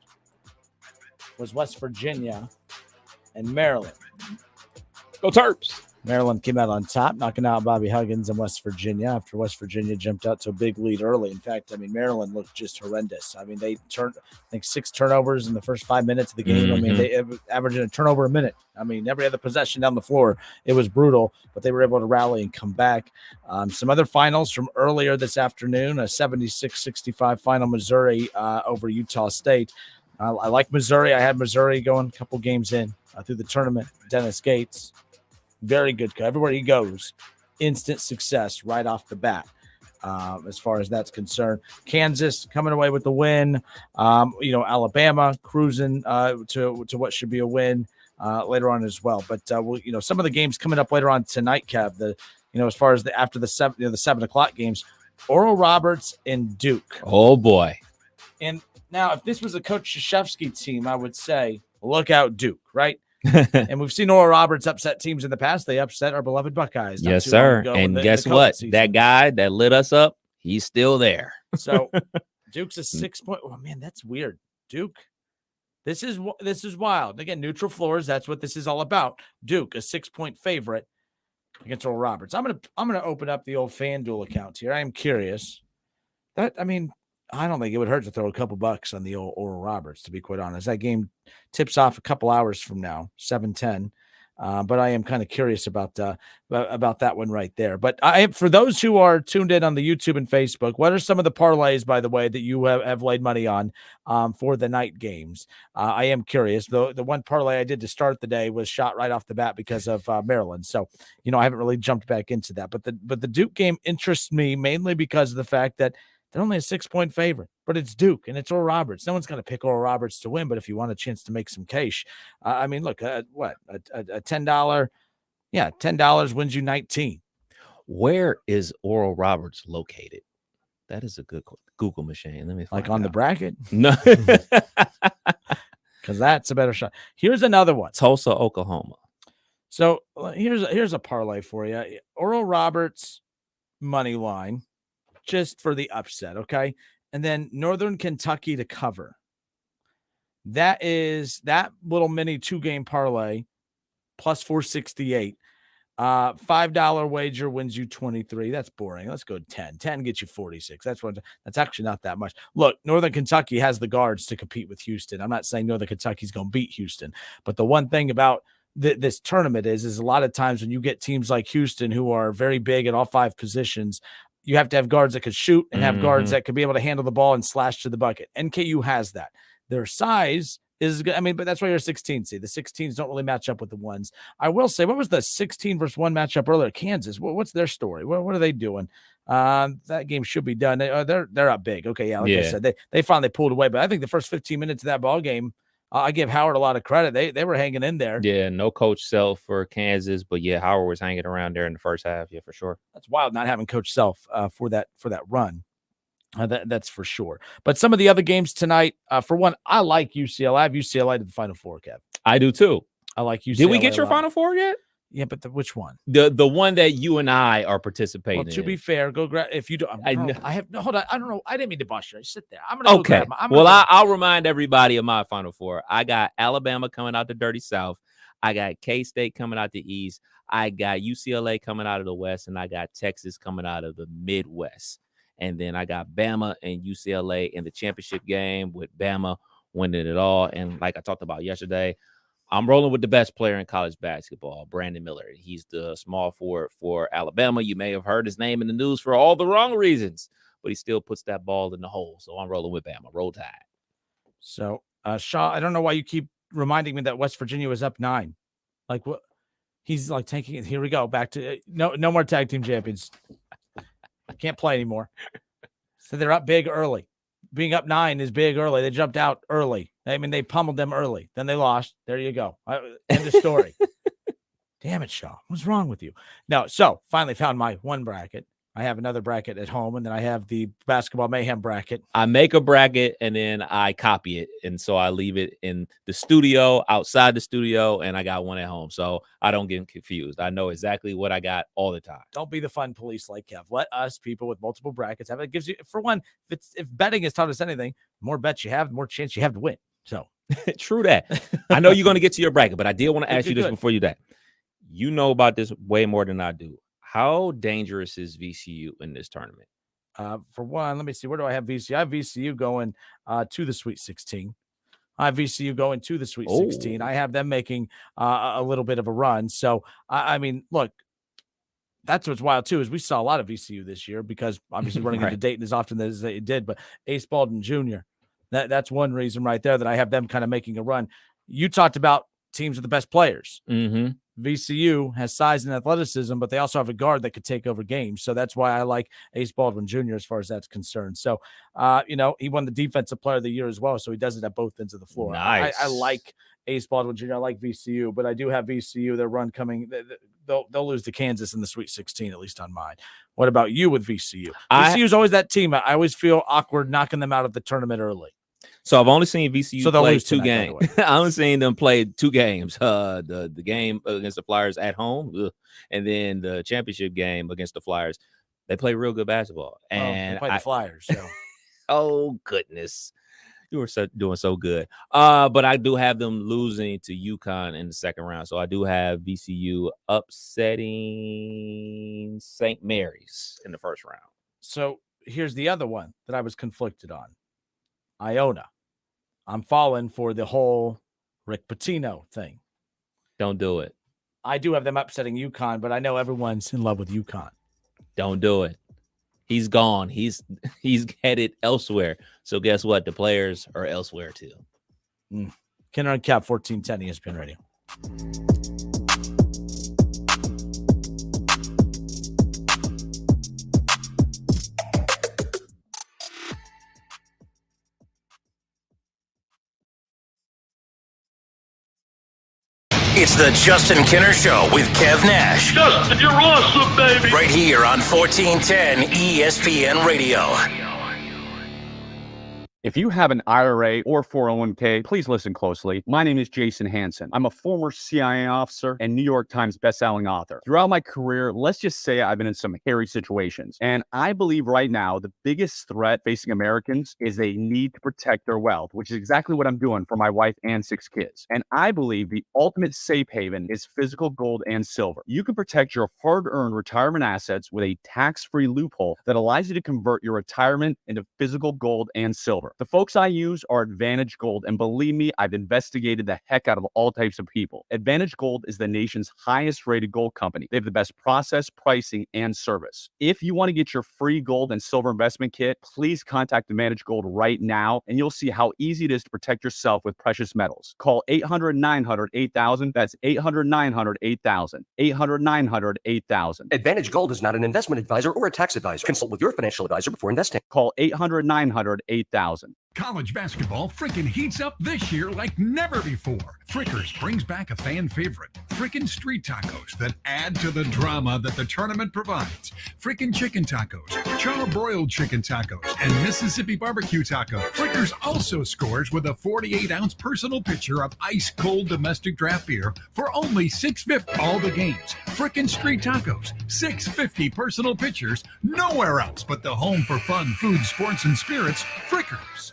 was West Virginia and Maryland. Go Terps! Maryland came out on top, knocking out Bobby Huggins and West Virginia after West Virginia jumped out to a big lead early. In fact, Maryland looked just horrendous. They turned, 6 turnovers in the first 5 minutes of the game. Mm-hmm. They averaged a turnover a minute. Every other possession down the floor, it was brutal, but they were able to rally and come back. Some other finals from earlier this afternoon, a 76-65 final, Missouri over Utah State. I like Missouri. I had Missouri going a couple games in through the tournament. Dennis Gates, very good. Everywhere he goes, instant success right off the bat. as far as that's concerned. Kansas coming away with the win. Alabama cruising to what should be a win later on as well. But some of the games coming up later on tonight, Kev. As far as after the 7 o'clock games, Oral Roberts and Duke. Oh boy! And now, if this was a Coach Krzyzewski team, I would say look out, Duke, right? And we've seen Oral Roberts upset teams in the past. They upset our beloved Buckeyes. Yes, sir. And guess what? Season. That guy that lit us up, he's still there. So Duke's a 6-point. Oh man, that's weird. Duke. This is wild. Again, neutral floors. That's what this is all about. Duke, a 6-point favorite against Oral Roberts. I'm gonna open up the old FanDuel account here. I am curious. I don't think it would hurt to throw a couple bucks on the old Oral Roberts, to be quite honest. That game tips off a couple hours from now, 7:10. But I am kind of curious about that one right there. But for those who are tuned in on the YouTube and Facebook, what are some of the parlays, by the way, that you have laid money on for the night games? I am curious. The one parlay I did to start the day was shot right off the bat because of Maryland. So, I haven't really jumped back into that. But the Duke game interests me mainly because of the fact that they're only a 6-point favorite, but it's Duke and it's Oral Roberts. No one's going to pick Oral Roberts to win, but if you want a chance to make some cash, look, a $10, $10 wins you 19. Where is Oral Roberts located? That is a good Google machine. Let me find on the bracket. No, because that's a better shot. Here's another one. Tulsa, Oklahoma. So here's a parlay for you. Oral Roberts money line. Just for the upset, okay? And then Northern Kentucky to cover. That is that little mini 2-game parlay plus 468. $5 wager wins you 23. That's boring. Let's go 10. 10 gets you 46. That's actually not that much. Look, Northern Kentucky has the guards to compete with Houston. I'm not saying Northern Kentucky's going to beat Houston, but the one thing about this tournament is a lot of times when you get teams like Houston who are very big at all 5 positions, you have to have guards that could shoot and have guards that could be able to handle the ball and slash to the bucket. NKU has that. Their size is good. But that's why you're a 16 seed. The 16s don't really match up with the ones. I will say, what was the 16 versus 1 matchup earlier? Kansas. What's their story? What are they doing? That game should be done. They're up big. Okay, I said, they finally pulled away. But I think the first 15 minutes of that ball game, I give Howard a lot of credit. They were hanging in there. Yeah, no Coach Self for Kansas, but yeah, Howard was hanging around there in the first half. Yeah, for sure. That's wild not having Coach Self for that run. That's for sure. But some of the other games tonight, for one, I like UCLA. I have UCLA to the Final Four, Kev. I do too. I like UCLA. Did we get your Final Four yet? Yeah, but which one? The one that you and I are participating in. To be fair, go grab if you don't. Hold on. I don't know. I didn't mean to bust you. Sit there. I'm gonna okay. I'll remind everybody of my Final Four. I got Alabama coming out the dirty South. I got K-State coming out the East. I got UCLA coming out of the West, and I got Texas coming out of the Midwest. And then I got Bama and UCLA in the championship game with Bama winning it all. And like I talked about yesterday, I'm rolling with the best player in college basketball, Brandon Miller. He's the small forward for Alabama. You may have heard his name in the news for all the wrong reasons, but he still puts that ball in the hole. So I'm rolling with Bama. Roll Tide. So, Shaw, I don't know why you keep reminding me that West Virginia was up 9. Like what? He's like taking it. Here we go. Back to no more tag team champions. I can't play anymore. So they're up big early. Being up 9 is big early. They jumped out early. They pummeled them early. Then they lost. There you go. End of story. Damn it, Shaw. What's wrong with you? No, so finally found my one bracket. I have another bracket at home, and then I have the Basketball Mayhem bracket. I make a bracket, and then I copy it. And so I leave it in the studio, outside the studio, and I got one at home. So I don't get confused. I know exactly what I got all the time. Don't be the fun police like Kev. Let us, people with multiple brackets, have it. It gives you, for one, if betting has taught us anything, the more bets you have, the more chance you have to win. So true that. I know you're going to get to your bracket, but I did want to ask you this before you die. You know about this way more than I do. How dangerous is VCU in this tournament? For one, let me see. Where do I have VCU? I have VCU going to the Sweet 16. I have VCU going to the Sweet 16. I have them making a little bit of a run. So, I mean, look, that's what's wild, too, is we saw a lot of VCU this year because obviously running into Dayton as often as they did. But Ace Baldwin Jr., that's one reason right there that I have them kind of making a run. You talked about teams with the best players. Mm-hmm. VCU has size and athleticism, but they also have a guard that could take over games. So that's why I like Ace Baldwin Jr. as far as that's concerned. So, he won the Defensive Player of the Year as well. So he does it at both ends of the floor. Nice. I like Ace Baldwin Jr. I like VCU, but I do have VCU. Their run coming. They'll lose to Kansas in the Sweet 16, at least on mine. What about you with VCU? VCU is always that team. I always feel awkward knocking them out of the tournament early. So I've only seen VCU play 2 games. I only seen them play 2 games. The game against the Flyers at home, and then the championship game against the Flyers. They play real good basketball. And they play the Flyers. So. Oh goodness, you were doing so good. But I do have them losing to UConn in the second round. So I do have VCU upsetting St. Mary's in the first round. So here's the other one that I was conflicted on. Iona. I'm falling for the whole Rick Pitino thing. Don't do it. I do have them upsetting UConn, but I know everyone's in love with UConn. Don't do it. He's gone. He's headed elsewhere. So guess what? The players are elsewhere too. Kenner and Cap 1410 ESPN Radio. It's the Justin Kinner Show with Kev Nash. Justin, you're awesome, baby. Right here on 1410 ESPN Radio. If you have an IRA or 401k, please listen closely. My name is Jason Hansen. I'm a former CIA officer and New York Times bestselling author. Throughout my career, let's just say I've been in some hairy situations. And I believe right now the biggest threat facing Americans is they need to protect their wealth, which is exactly what I'm doing for my wife and 6 kids. And I believe the ultimate safe haven is physical gold and silver. You can protect your hard-earned retirement assets with a tax-free loophole that allows you to convert your retirement into physical gold and silver. The folks I use are Advantage Gold, and believe me, I've investigated the heck out of all types of people. Advantage Gold is the nation's highest rated gold company. They have the best process, pricing, and service. If you want to get your free gold and silver investment kit, please contact Advantage Gold right now, and you'll see how easy it is to protect yourself with precious metals. Call 800-900-8000. That's 800-900-8000. 800-900-8000. Advantage Gold is not an investment advisor or a tax advisor. Consult with your financial advisor before investing. Call 800-900-8000. College basketball freaking heats up this year like never before. Frickers brings back a fan favorite, frickin' street tacos that add to the drama that the tournament provides. Frickin' chicken tacos, char-broiled chicken tacos, and Mississippi barbecue taco. Frickers also scores with a 48-ounce personal pitcher of ice-cold domestic draft beer for only $6.50 all the games. Frickin' street tacos, $6.50 personal pitchers, nowhere else but the home for fun, food, sports, and spirits, Frickers.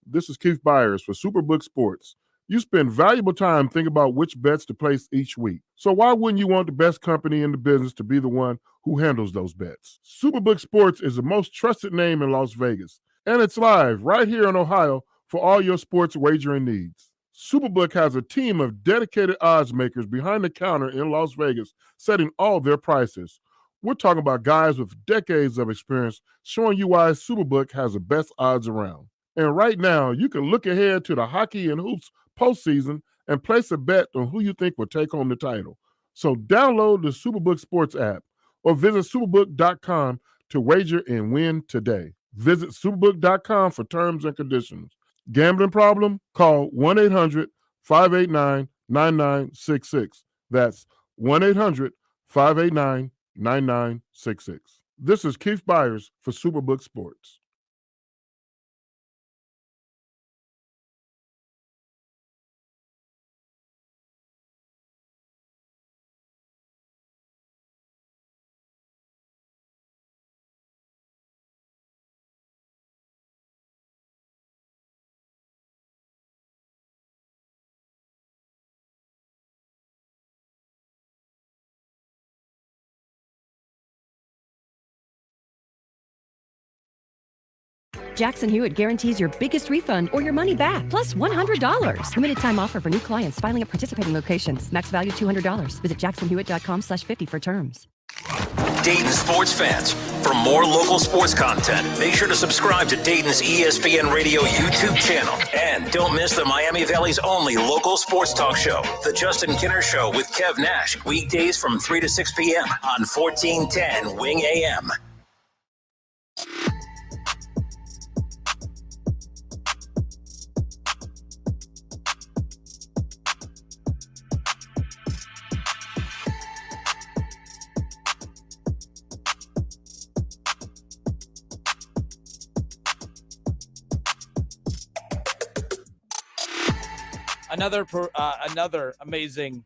This is Keith Byers for Superbook Sports. You spend valuable time thinking about which bets to place each week. So why wouldn't you want the best company in the business to be the one who handles those bets? Superbook Sports is the most trusted name in Las Vegas, and it's live right here in Ohio for all your sports wagering needs. Superbook has a team of dedicated odds makers behind the counter in Las Vegas, setting all their prices. We're talking about guys with decades of experience showing you why Superbook has the best odds around. And right now, you can look ahead to the hockey and hoops postseason and place a bet on who you think will take home the title. So download the Superbook Sports app or visit superbook.com to wager and win today. Visit superbook.com for terms and conditions. Gambling problem? Call 1-800-589-9966. That's 1-800-589-9966. This is Keith Byers for Superbook Sports. Jackson Hewitt guarantees your biggest refund or your money back, plus $100. Limited time offer for new clients filing at participating locations. Max value $200. Visit jacksonhewitt.com/50 for terms. Dayton sports fans, for more local sports content, make sure to subscribe to Dayton's ESPN Radio YouTube channel. And don't miss the Miami Valley's only local sports talk show, The Justin Kinner Show with Kev Nash, weekdays from 3 to 6 p.m. on 1410 Wing AM. Another amazing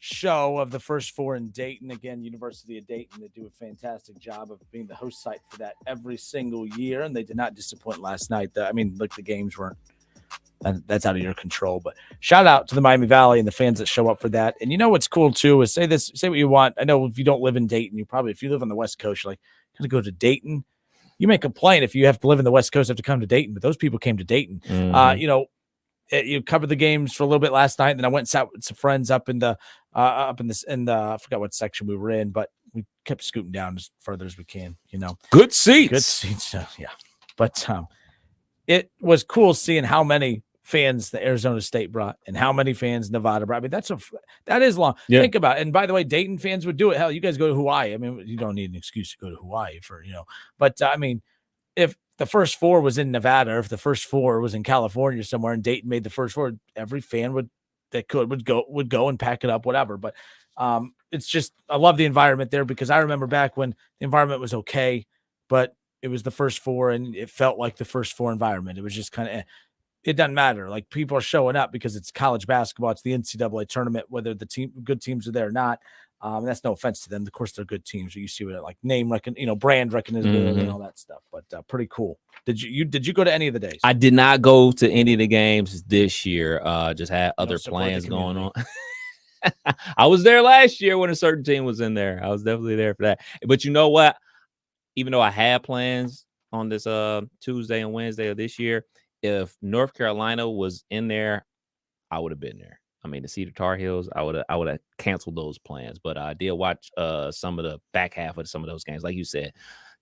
show of the first four in Dayton. Again, University of Dayton, they do a fantastic job of being the host site for that every single year, and they did not disappoint last night. The games weren't. That's out of your control, but shout out to the Miami Valley and the fans that show up for that. And you know what's cool too is say what you want. I know if you don't live in Dayton, if you live on the West Coast, you're like, gonna go to Dayton. You may complain if you have to live in the West Coast, have to come to Dayton, but those people came to Dayton. Mm-hmm. You covered the games for a little bit last night, and then I went and sat with some friends up in the I forgot what section we were in, but we kept scooting down as further as we can. Good seats. Yeah. But it was cool seeing how many fans the Arizona State brought and how many fans Nevada brought. I mean, that is long. Yeah. Think about it. And by the way, Dayton fans would do it. Hell, you guys go to Hawaii. I mean, you don't need an excuse to go to Hawaii but if the first four was in Nevada, or if the first four was in California somewhere, and Dayton made the first four, every fan would go and pack it up, whatever. But it's just, I love the environment there, because I remember back when the environment was okay, but it was the first four, and it felt like the first four environment. It was just kind of, it doesn't matter. Like, people are showing up because it's college basketball. It's the NCAA tournament, whether the good teams are there or not. That's no offense to them. Of course, they're good teams. You see what it like name brand recognition and all that stuff. But pretty cool. Did you go to any of the days? I did not go to any of the games this year. Just had other plans going on. I was there last year when a certain team was in there. I was definitely there for that. But you know what? Even though I had plans on this Tuesday and Wednesday of this year, if North Carolina was in there, I would have been there. I mean, to see the Tar Heels, I would have canceled those plans. But I did watch some of the back half of some of those games. Like you said,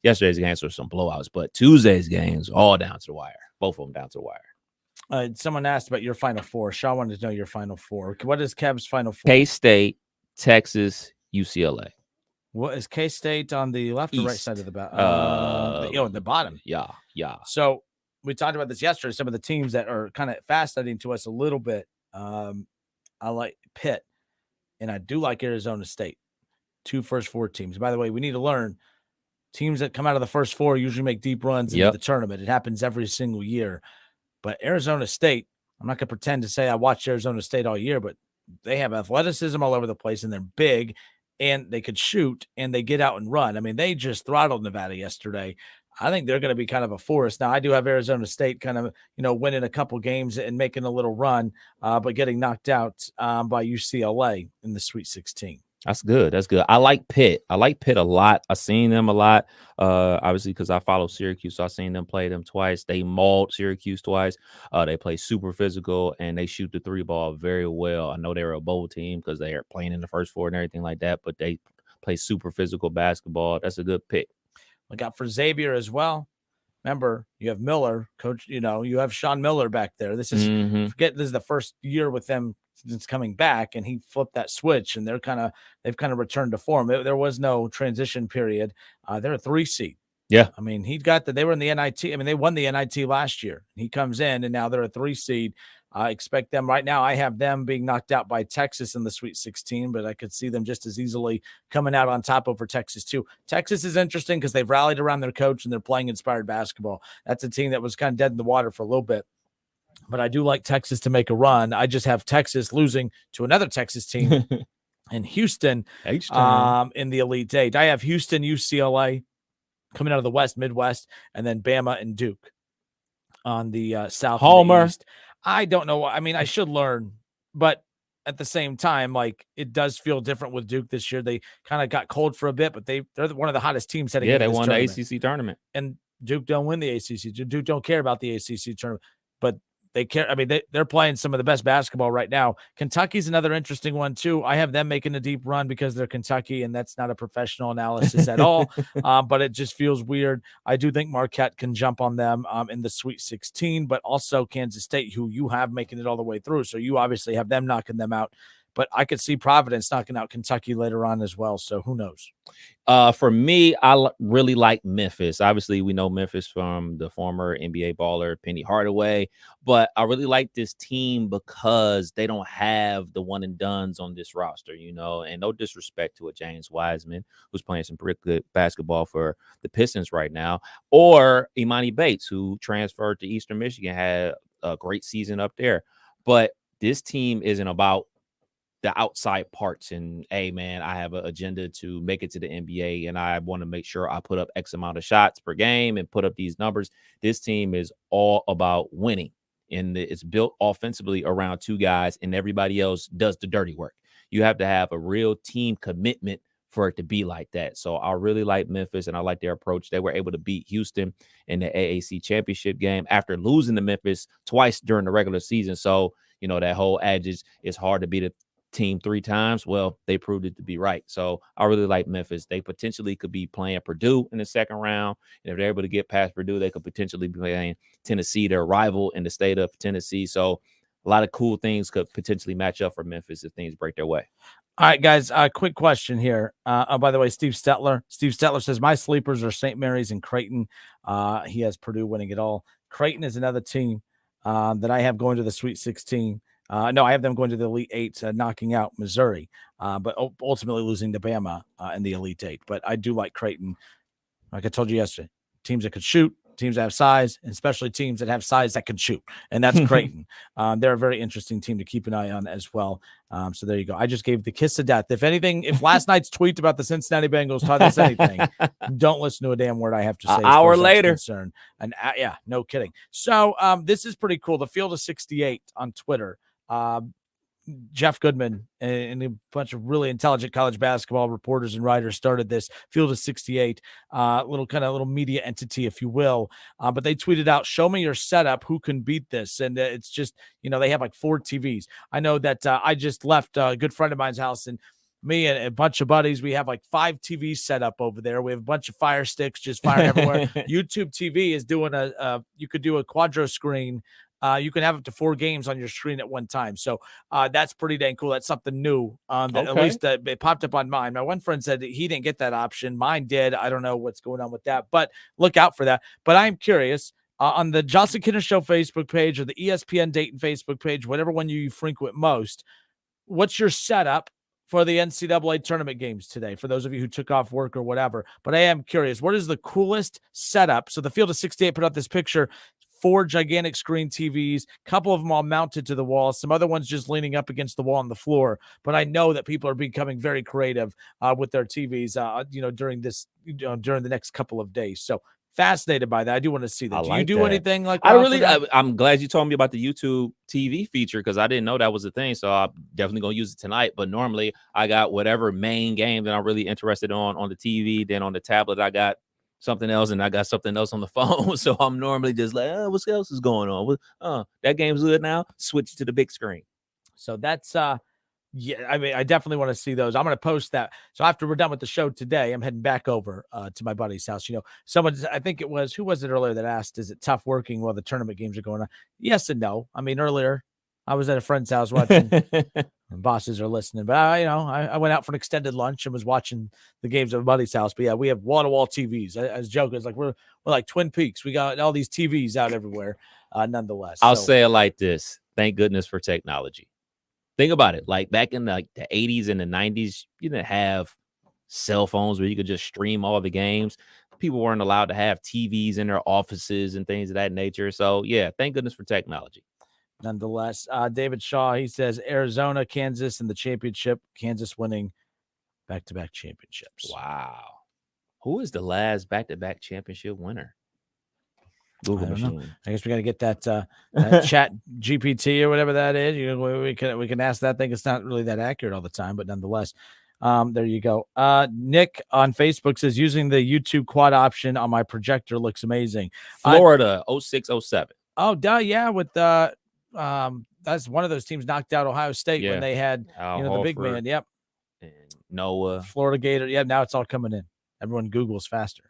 yesterday's games were some blowouts, but Tuesday's games all down to the wire. Both of them down to the wire. Someone asked about your Final Four. Shaw wanted to know your Final Four. What is Kev's Final Four? K-State, Texas, UCLA. What is K-State on the left or right side of the the bottom? Yeah. So we talked about this yesterday. Some of the teams that are kind of fascinating to us a little bit. I like Pitt, and I do like Arizona State. 2 first four teams. By the way, we need to learn teams that come out of the first four usually make deep runs into the tournament. It happens every single year. But Arizona State, I'm not going to pretend to say I watched Arizona State all year, but they have athleticism all over the place, and they're big, and they could shoot, and they get out and run. I mean, they just throttled Nevada yesterday. I think they're going to be kind of a force. Now, I do have Arizona State kind of, winning a couple games and making a little run, but getting knocked out by UCLA in the Sweet 16. That's good. I like Pitt. I like Pitt a lot. I've seen them a lot, obviously, because I follow Syracuse. So I've seen them play them twice. They mauled Syracuse twice. They play super physical, and they shoot the three ball very well. I know they're a bowl team because they are playing in the first four and everything like that, but they play super physical basketball. That's a good pick. Look out for Xavier as well. Remember, you have Miller, coach. You have Sean Miller back there. This is this is the first year with them since coming back, and he flipped that switch, and they've kind of returned to form. There was no transition period. They're a 3 seed. Yeah, I mean, they were in the NIT. I mean, they won the NIT last year. He comes in, and now they're a 3 seed. I expect them right now. I have them being knocked out by Texas in the Sweet 16, but I could see them just as easily coming out on top over Texas too. Texas is interesting because they've rallied around their coach and they're playing inspired basketball. That's a team that was kind of dead in the water for a little bit, but I do like Texas to make a run. I just have Texas losing to another Texas team in Houston in the Elite Eight. I have Houston, UCLA coming out of the West, Midwest, and then Bama and Duke on the South. Homer. And the East. I don't know. I mean, I should learn, but at the same time, like, it does feel different with Duke this year. They kind of got cold for a bit, but they're one of the hottest teams heading into this tournament. The ACC tournament. And Duke don't win the ACC. Duke don't care about the ACC tournament, but they care. I mean, they're playing some of the best basketball right now. Kentucky's another interesting one too. I have them making a deep run because they're Kentucky, and that's not a professional analysis at all. But it just feels weird. I do think Marquette can jump on them in the Sweet 16, but also Kansas State, who you have making it all the way through. So you obviously have them knocking them out. But I could see Providence knocking out Kentucky later on as well. So who knows? For me, I really like Memphis. Obviously, we know Memphis from the former NBA baller Penny Hardaway, but I really like this team because they don't have the one and dones on this roster, you know, and no disrespect to a James Wiseman, who's playing some pretty good basketball for the Pistons right now, or Imani Bates, who transferred to Eastern Michigan, had a great season up there. But this team isn't about the outside parts and, hey, man, I have an agenda to make it to the NBA and I want to make sure I put up X amount of shots per game and put up these numbers. This team is all about winning, and it's built offensively around two guys, and everybody else does the dirty work. You have to have a real team commitment for it to be like that. So I really like Memphis, and I like their approach. They were able to beat Houston in the AAC championship game after losing to Memphis twice during the regular season. So, you know, that whole adage, it's hard to beat a team 3 times. Well, they proved it to be right. So I really like Memphis. They potentially could be playing Purdue in the second round. And if they're able to get past Purdue, they could potentially be playing Tennessee, their rival in the state of Tennessee. So a lot of cool things could potentially match up for Memphis if things break their way. All right, guys, quick question here. By the way, Steve Stetler says, my sleepers are St. Mary's and Creighton. He has Purdue winning it all. Creighton is another team that I have going to the Sweet 16. No, I have them going to the Elite 8, knocking out Missouri, but ultimately losing to Bama in the Elite 8. But I do like Creighton. Like I told you yesterday, teams that could shoot, teams that have size, and especially teams that have size that can shoot. And that's Creighton. They're a very interesting team to keep an eye on as well. So there you go. I just gave the kiss of death. If anything, if last night's tweet about the Cincinnati Bengals taught us anything, don't listen to a damn word I have to say. An hour later. Concerned. And yeah, no kidding. So this is pretty cool. The Field of 68 on Twitter. Jeff Goodman and a bunch of really intelligent college basketball reporters and writers started this Field of 68, little media entity, if you will. But they tweeted out, show me your setup. Who can beat this? And it's just, they have like 4 TVs. I know that I just left a good friend of mine's house, and me and a bunch of buddies, we have like 5 TVs set up over there. We have a bunch of Fire Sticks just firing everywhere. YouTube TV is doing you could do a quadro screen. You can have up to 4 games on your screen at one time. So that's pretty dang cool. That's something new. At least it popped up on mine. My one friend said he didn't get that option. Mine did. I don't know what's going on with that, but look out for that. But I'm curious, on the Justin Kinner Show Facebook page or the ESPN Dayton Facebook page, whatever one you frequent most, what's your setup for the NCAA tournament games today, for those of you who took off work or whatever? But I am curious, what is the coolest setup? So the Field of 68 put out this picture, 4 gigantic screen TVs, a couple of them all mounted to the wall, some other ones just leaning up against the wall on the floor. But I know that people are becoming very creative with their TVs, during the next couple of days. So fascinated by that. I do want to see that. Do you do anything like that? I'm glad you told me about the YouTube TV feature, because I didn't know that was a thing. So I'm definitely going to use it tonight. But normally I got whatever main game that I'm really interested on the TV. Then on the tablet, I got something else, and I got something else on the phone. So I'm normally just like, what else is going on? That game's good now. Switch to the big screen. So that's yeah, I mean, I definitely want to see those. I'm going to post that. So after we're done with the show today, I'm heading back over to my buddy's house. I think it was, who was it earlier that asked, is it tough working while the tournament games are going on? Yes and no. I mean, earlier I was at a friend's house watching. Bosses are listening, but I went out for an extended lunch and was watching the games at my buddy's house. But yeah, we have wall-to-wall TVs. I was joking, it's like we're like Twin Peaks. We got all these TVs out everywhere. Nonetheless, I'll say it like this: thank goodness for technology. Think about it. Like back in the 80s and the 90s, you didn't have cell phones where you could just stream all the games. People weren't allowed to have TVs in their offices and things of that nature. So yeah, thank goodness for technology. Nonetheless, David Shaw, he says Arizona, Kansas in the championship, Kansas winning back-to-back championships. Wow. Who is the last back-to-back championship winner? Google machine. I guess we got to get that chat GPT or whatever that is. We can ask that thing. It's not really that accurate all the time, but nonetheless, there you go. Nick on Facebook says, using the YouTube quad option on my projector looks amazing. Florida, 0607. Oh, duh, yeah, with That's one of those teams knocked out Ohio State when they had the big Horford man. Yep. And Noah. Florida Gator. Yeah, now it's all coming in. Everyone Googles faster.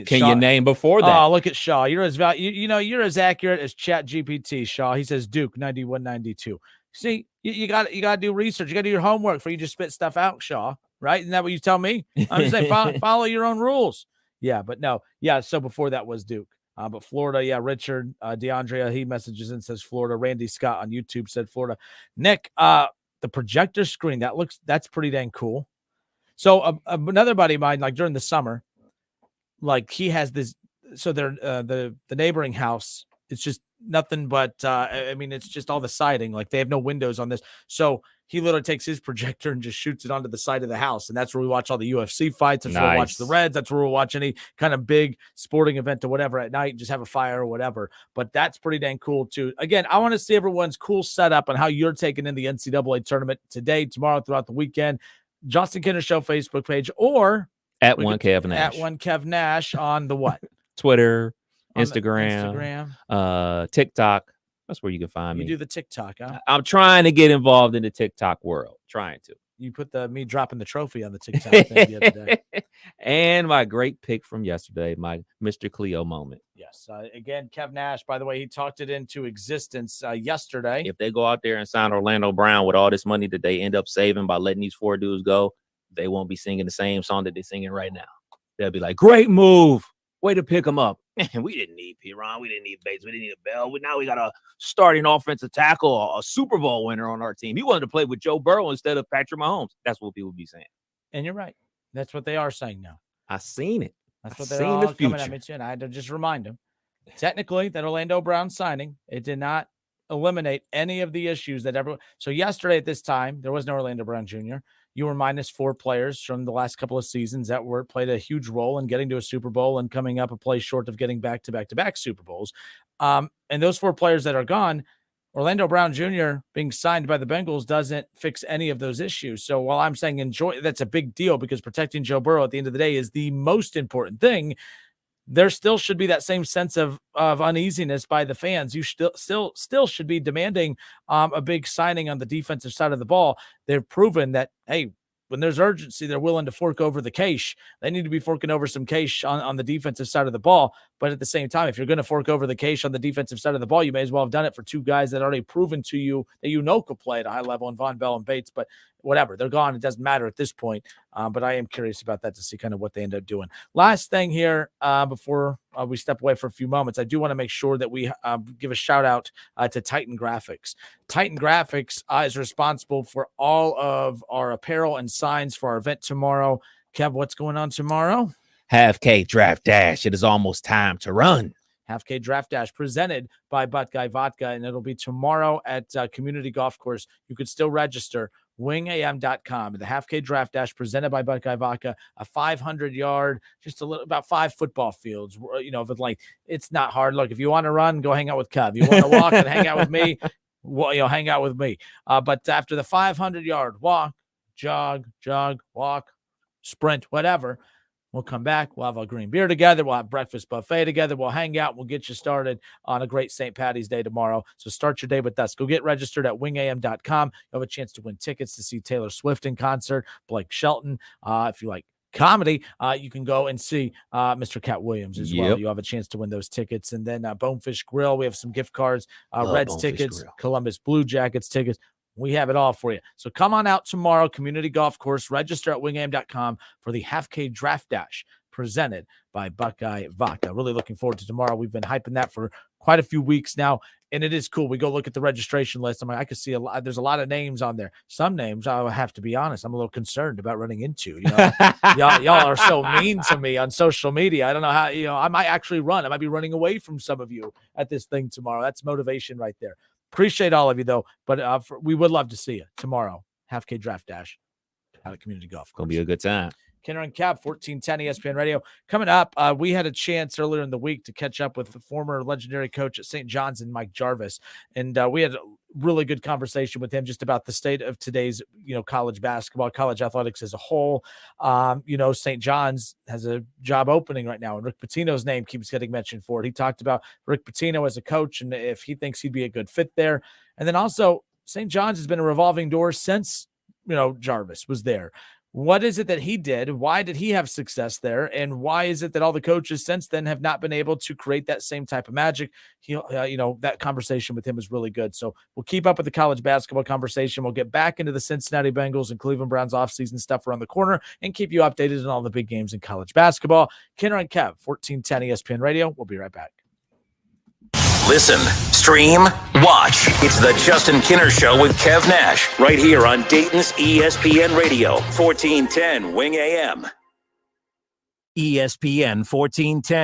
Can you name before that? Oh, look at Shaw. You're as you're as accurate as Chat GPT, Shaw. He says Duke 91-92. See, you got to do research. You got to do your homework before you just spit stuff out, Shaw. Right? Isn't that what you tell me? I'm just saying follow your own rules. Yeah, but no. Yeah, so before that was Duke. But Florida, yeah, Richard, DeAndrea, he messages and says Florida. Randy Scott on YouTube said Florida. Nick, the projector screen, that's pretty dang cool. So another buddy of mine, like during the summer, like he has this, so they're the neighboring house, it's just nothing but it's just all the siding, like they have no windows on this. So he literally takes his projector and just shoots it onto the side of the house, and that's where we watch all the UFC fights. That's where we watch the Reds. That's where we'll watch any kind of big sporting event or whatever at night, just have a fire or whatever. But that's pretty dang cool too. Again, I want to see everyone's cool setup and how you're taking in the NCAA tournament today, tomorrow, throughout the weekend. Justin Kinner Show Facebook page, or at one Kev Nash. At one Kev Nash on the what? Twitter, Instagram, TikTok. That's where you can find me. You do the TikTok, huh? I'm trying to get involved in the TikTok world. Trying to. You put me dropping the trophy on the TikTok thing the other day. And my great pick from yesterday, my Mr. Cleo moment. Yes. Again, Kev Nash, by the way, he talked it into existence yesterday. If they go out there and sign Orlando Brown with all this money that they end up saving by letting these 4 dudes go, they won't be singing the same song that they're singing right now. They'll be like, great move. Way to pick them up. We didn't need Piron. We didn't need Bates. We didn't need a Bell. Now we got a starting offensive tackle, a Super Bowl winner on our team. He wanted to play with Joe Burrow instead of Patrick Mahomes. That's what people be saying. And you're right. That's what they are saying now. I seen it. That's what they're all coming at me too. And I had to just remind them. Technically, that Orlando Brown signing, it did not eliminate any of the issues that everyone. So yesterday at this time, there was no Orlando Brown Jr. You were minus 4 players from the last couple of seasons that played a huge role in getting to a Super Bowl and coming up a play short of getting back-to-back Super Bowls. And those 4 players that are gone, Orlando Brown Jr. being signed by the Bengals doesn't fix any of those issues. So while I'm saying enjoy, that's a big deal because protecting Joe Burrow at the end of the day is the most important thing. There still should be that same sense of uneasiness by the fans. You still should be demanding a big signing on the defensive side of the ball. They've proven that, hey, when there's urgency, they're willing to fork over the cash. They need to be forking over some cash on the defensive side of the ball. But at the same time, if you're going to fork over the cash on the defensive side of the ball, you may as well have done it for 2 guys that already proven to you that could play at a high level, in Von Bell and Bates. But whatever, they're gone. It doesn't matter at this point. But I am curious about that to see kind of what they end up doing. Last thing here, before we step away for a few moments, I do want to make sure that we give a shout out to Titan Graphics. Titan Graphics is responsible for all of our apparel and signs for our event tomorrow. Kev, what's going on tomorrow? Half K Draft Dash. It is almost time to run. Half K Draft Dash presented by Buckeye Vodka, and it'll be tomorrow at Community Golf Course. You could still register. wingam.com. The Half K Draft Dash presented by Buckeye Vodka, a 500-yard, just about 5 football fields, but like it's not hard. Look, if you want to run, go hang out with Kev. You want to walk and hang out with me, hang out with me. But after the 500-yard walk, jog, walk, sprint, whatever, we'll come back. We'll have a green beer together. We'll have breakfast buffet together. We'll hang out. We'll get you started on a great St. Patty's Day tomorrow. So start your day with us. Go get registered at wingam.com. You'll have a chance to win tickets to see Taylor Swift in concert, Blake Shelton. If you like comedy, you can go and see Mr. Cat Williams as well. You have a chance to win those tickets. And then Bonefish Grill, we have some gift cards, Reds tickets, Grill. Columbus Blue Jackets tickets. We have it all for you. So come on out tomorrow, Community Golf Course. Register at wingam.com for the Half K Draft Dash presented by Buckeye Vodka. Really looking forward to tomorrow. We've been hyping that for quite a few weeks now, and it is cool. We go look at the registration list. I'm like, I can see there's a lot of names on there. Some names, I have to be honest, I'm a little concerned about running into. Y'all are so mean to me on social media. I don't know how, I might actually run. I might be running away from some of you at this thing tomorrow. That's motivation right there. Appreciate all of you, though. But we would love to see you tomorrow. Half K Draft Dash out of Community Golf. Gonna be a good time. Kenner and Cab, 1410 ESPN Radio. Coming up, we had a chance earlier in the week to catch up with the former legendary coach at St. John's and Mike Jarvis. And we really good conversation with him just about the state of today's, college basketball, college athletics as a whole. St. John's has a job opening right now, and Rick Pitino's name keeps getting mentioned for it. He talked about Rick Pitino as a coach and if he thinks he'd be a good fit there. And then also St. John's has been a revolving door since, Jarvis was there. What is it that he did? Why did he have success there? And why is it that all the coaches since then have not been able to create that same type of magic? That conversation with him is really good. So we'll keep up with the college basketball conversation. We'll get back into the Cincinnati Bengals and Cleveland Browns offseason stuff around the corner and keep you updated on all the big games in college basketball. Kenner and Kev, 1410 ESPN Radio. We'll be right back. Listen, stream, watch. It's the Justin Kinner Show with Kev Nash right here on Dayton's ESPN Radio, 1410 Wing AM. ESPN 1410.